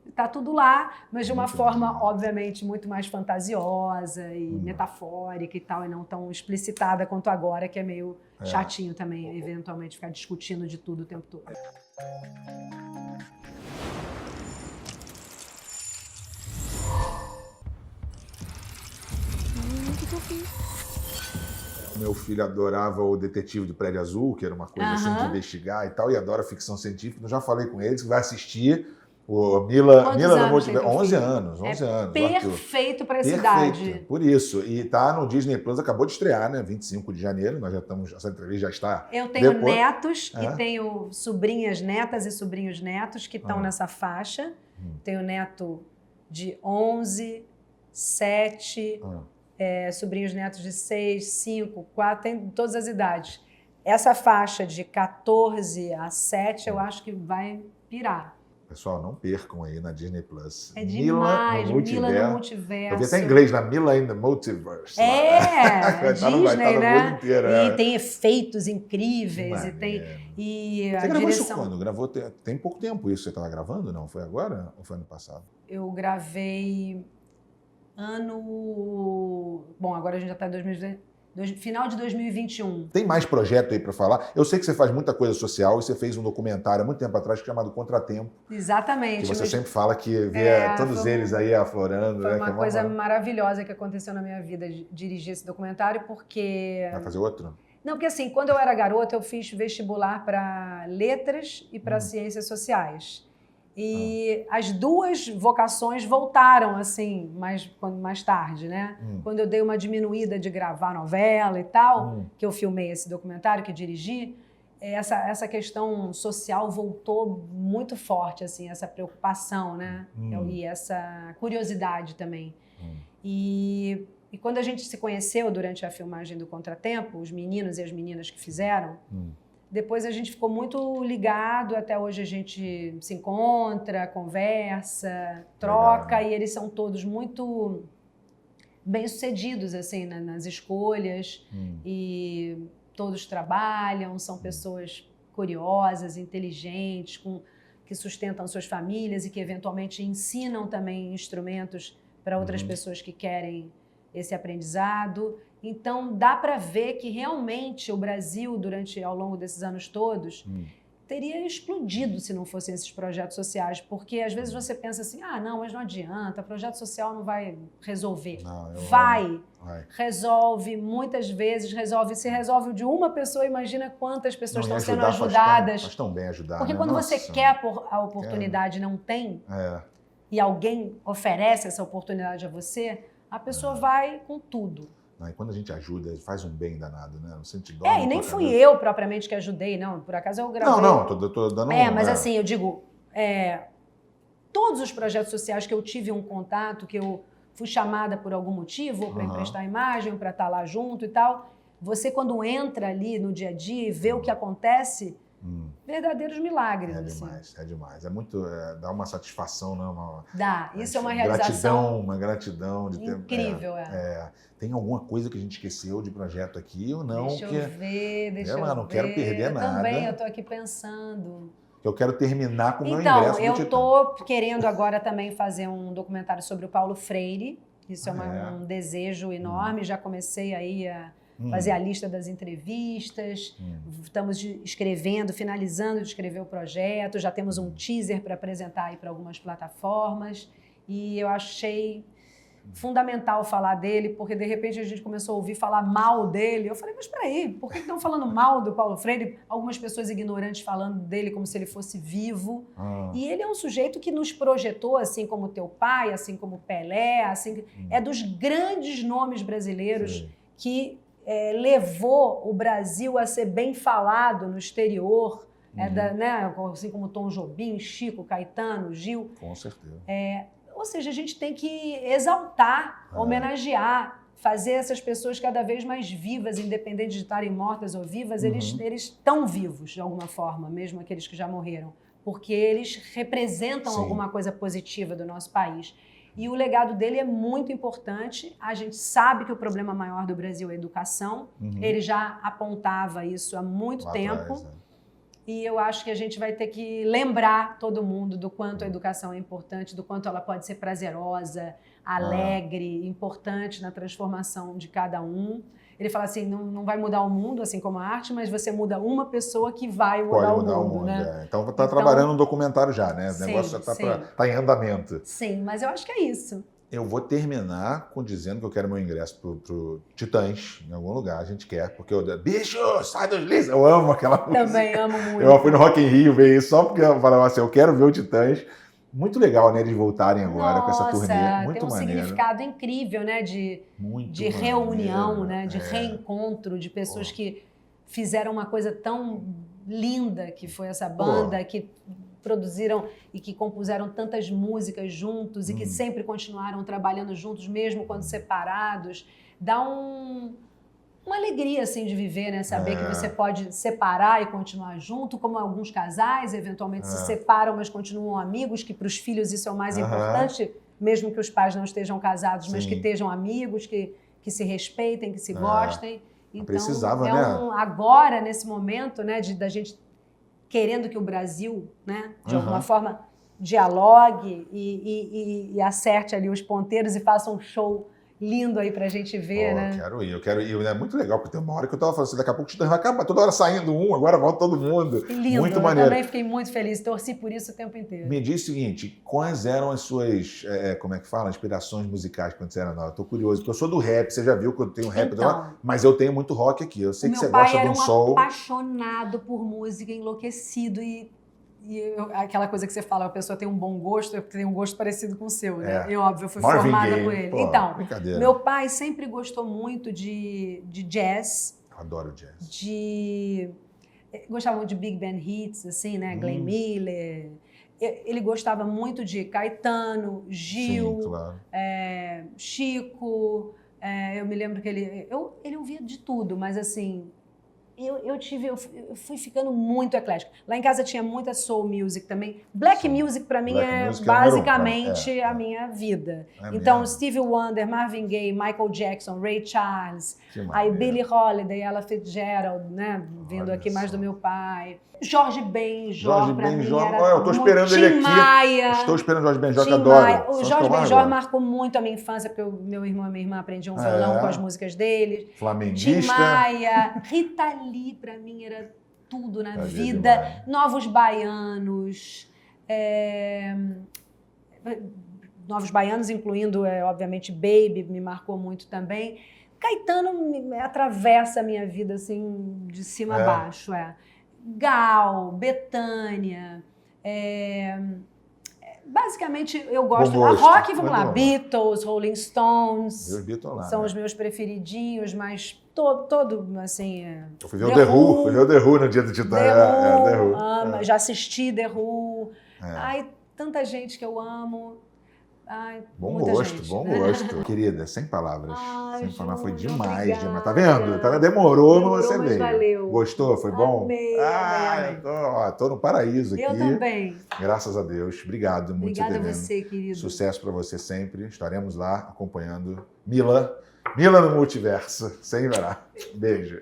Está tudo lá, mas de uma forma, obviamente, muito mais fantasiosa e metafórica e tal, e não tão explicitada quanto agora, que é meio chatinho também, eventualmente, ficar discutindo de tudo o tempo todo. Meu filho adorava o Detetive de Prédio Azul, que era uma coisa assim de Aham. investigar e tal, e adora ficção científica. Eu já falei com eles que vai assistir o Mila Quantos no anos tem Multiverso. teu 11 filho? anos, 11 anos. o Arthur. Perfeito para essa Perfeito, idade. por isso. E tá no Disney Plus, acabou de estrear, né? 25 de janeiro, nós já estamos, essa entrevista já está. Eu tenho depois. netos É? e tenho sobrinhas netas e sobrinhos netos que estão nessa faixa. Tenho neto de 11, 7, sobrinhos netos de 6, 5, 4, tem todas as idades. Essa faixa de 14 a 7 eu acho que vai pirar. Pessoal, não percam aí na Disney Plus. É demais, Mila no Eu Multiverso. vi até em inglês, na Mila in the Multiverse. É, Tá no Disney, né? mundo inteiro, E tem efeitos incríveis e tem... Maneiro. E Você a gravou isso direção... quando? Gravou tem pouco tempo isso. Você estava gravando? Não? Foi agora ou foi ano passado? Eu gravei Bom, agora a gente já está em 2020, final de 2021. Tem mais projeto aí para falar? Eu sei que você faz muita coisa social e você fez um documentário há muito tempo atrás chamado Contratempo. Exatamente. Que você mas sempre fala que vê todos foi eles aí aflorando. Foi né? uma Que é coisa maravilhosa que aconteceu na minha vida, dirigir esse documentário, porque... Vai fazer outro? Não, porque assim, quando eu era garota, eu fiz vestibular para letras e para ciências sociais. E as duas vocações voltaram, assim, mais tarde, né? Quando eu dei uma diminuída de gravar novela e tal, que eu filmei esse documentário, que dirigi, essa questão social voltou muito forte, assim, essa preocupação, né? E essa curiosidade também. E quando a gente se conheceu durante a filmagem do Contratempo, os meninos e as meninas que fizeram, depois a gente ficou muito ligado, até hoje a gente se encontra, conversa, troca, e eles são todos muito bem-sucedidos assim, nas escolhas, e todos trabalham, são pessoas curiosas, inteligentes, que sustentam suas famílias e que eventualmente ensinam também instrumentos para outras pessoas que querem esse aprendizado. Então, dá para ver que realmente o Brasil, ao longo desses anos todos, teria explodido se não fossem esses projetos sociais, porque às vezes você pensa assim, não, mas não adianta, projeto social não vai resolver. Não, vai. Resolve, muitas vezes se resolve de uma pessoa, imagina quantas pessoas estão sendo ajudadas. Faz tão bem ajudar, porque né? quando você quer a oportunidade e não tem, e alguém oferece essa oportunidade a você, a pessoa vai com tudo. E quando a gente ajuda, faz um bem danado, né? Não sente dó. E nem fui eu propriamente que ajudei, não. Por acaso eu gravei. Não, tô dando mas assim, eu digo, todos os projetos sociais que eu tive um contato, que eu fui chamada por algum motivo, ou para emprestar imagem, ou para estar lá junto e tal, você quando entra ali no dia a dia e vê o que acontece, Verdadeiros milagres. É assim. demais, é demais. É muito, dá uma satisfação, né? Dá, isso é uma realização uma gratidão de ter. incrível. Tem alguma coisa que a gente esqueceu de projeto aqui ou não? Deixa eu ver. Não quero perder nada. Também, eu estou aqui pensando. Eu quero terminar com o meu Então, ingresso no eu Titã. estou querendo agora também fazer um documentário sobre o Paulo Freire. Isso é um desejo enorme. Já comecei aí a fazer a lista das entrevistas. Estamos escrevendo, finalizando de escrever o projeto. Já temos um teaser para apresentar aí para algumas plataformas. E eu achei fundamental falar dele, porque de repente a gente começou a ouvir falar mal dele. Eu falei, mas peraí, por que estão falando mal do Paulo Freire? Algumas pessoas ignorantes falando dele como se ele fosse vivo. E ele é um sujeito que nos projetou, assim como teu pai, assim como Pelé, é dos grandes nomes brasileiros que levou o Brasil a ser bem falado no exterior, assim como Tom Jobim, Chico, Caetano, Gil. Com certeza. Ou seja, a gente tem que exaltar, homenagear, fazer essas pessoas cada vez mais vivas, independente de estarem mortas ou vivas, eles estão vivos de alguma forma, mesmo aqueles que já morreram, porque eles representam alguma coisa positiva do nosso país. E o legado dele é muito importante. A gente sabe que o problema maior do Brasil é a educação. Ele já apontava isso há muito tempo. Atrás, E eu acho que a gente vai ter que lembrar todo mundo do quanto a educação é importante, do quanto ela pode ser prazerosa, alegre, importante na transformação de cada um. Ele fala assim, não vai mudar o mundo, assim como a arte, mas você muda uma pessoa que vai mudar o mundo, né? Então está trabalhando no documentário já, né? O negócio já está em andamento. Sim, mas eu acho que é isso. Eu vou terminar dizendo que eu quero meu ingresso pro Titãs, em algum lugar, a gente quer, porque bicho, sai dos livros! Eu amo aquela música. Também amo muito. Eu fui no Rock in Rio ver isso, só porque eu falava assim, eu quero ver o Titãs. Muito legal, né, eles voltarem agora com essa turnê. Muito tem um maneiro. Significado incrível, né, de reunião, né, de reencontro, de pessoas que fizeram uma coisa tão linda que foi essa banda, que produziram e que compuseram tantas músicas juntos e que sempre continuaram trabalhando juntos, mesmo quando separados. Dá uma alegria, assim, de viver, né? Saber que você pode separar e continuar junto, como alguns casais eventualmente se separam, mas continuam amigos, que para os filhos isso é o mais importante, mesmo que os pais não estejam casados, mas que estejam amigos, que se respeitem, que se gostem. Então, precisava, né? Agora, nesse momento, né, da gente querendo que o Brasil, né, de alguma forma, dialogue e acerte ali os ponteiros e faça um show lindo aí pra gente ver, né? Eu quero ir. É muito legal, porque tem uma hora que eu tava falando assim, daqui a pouco o Titãs vai acabar, toda hora saindo agora volta todo mundo. Lindo, muito maneiro. Eu também fiquei muito feliz, torci por isso o tempo inteiro. Me diz o seguinte, quais eram as suas, como é que fala, inspirações musicais quando você era nova? Eu tô curioso, porque eu sou do rap, você já viu que eu tenho rap lá, mas eu tenho muito rock aqui, eu sei que você gosta de um soul. Meu pai era um apaixonado por música, enlouquecido aquela coisa que você fala, a pessoa tem um bom gosto, tem um gosto parecido com o seu, né? Eu, óbvio, eu fui formada por ele. Então, meu pai sempre gostou muito de jazz. Eu adoro jazz. Gostava muito de Big Band Hits, assim, né? Glenn Miller. Ele gostava muito de Caetano, Gil, sim, claro. Chico. Eu me lembro que ele ouvia de tudo, mas assim... Eu fui ficando muito eclética. Lá em casa tinha muita soul music também. Black music, para mim, é basicamente a minha vida. Então, mesmo? Stevie Wonder, Marvin Gaye, Michael Jackson, Ray Charles, aí Billie Holiday, Ella Fitzgerald, né? Vindo aqui mais do meu pai. Jorge Benjor, para mim, era eu tô esperando ele aqui. Maia. Estou esperando o Jorge Benjor, que adoro. O Jorge Benjor marcou muito a minha infância, porque o meu irmão e minha irmã aprendiam violão com as músicas dele. Flamenguista. Tim Maia, Rita Lee, para mim, era tudo na vida. Novos Baianos. Novos Baianos, incluindo, obviamente, Baby, me marcou muito também. Caetano atravessa a minha vida, assim, de cima a baixo, Gal, Bethânia, basicamente eu gosto da rock, vamos lá, Beatles, Rolling Stones, são os meus preferidinhos, mas todo assim... Eu fui ver o The Who no dia do Titã. The Who, já assisti The Who, ai, tanta gente que eu amo. Ai, Bom muita gosto, gente. bom gosto. Querida, sem palavras. Ai, Sem palavras, foi Júnior, demais, obrigada. demais. Tá vendo? Demorou, mas você mas veio. valeu. Gostou? Foi bom? Amei, amei. Tô no paraíso aqui. Eu também. Graças a Deus. Obrigado, muito Obrigada a bem. você, querido. Sucesso para você sempre. Estaremos lá acompanhando Mila no Multiverso. Sem verá. Beijo.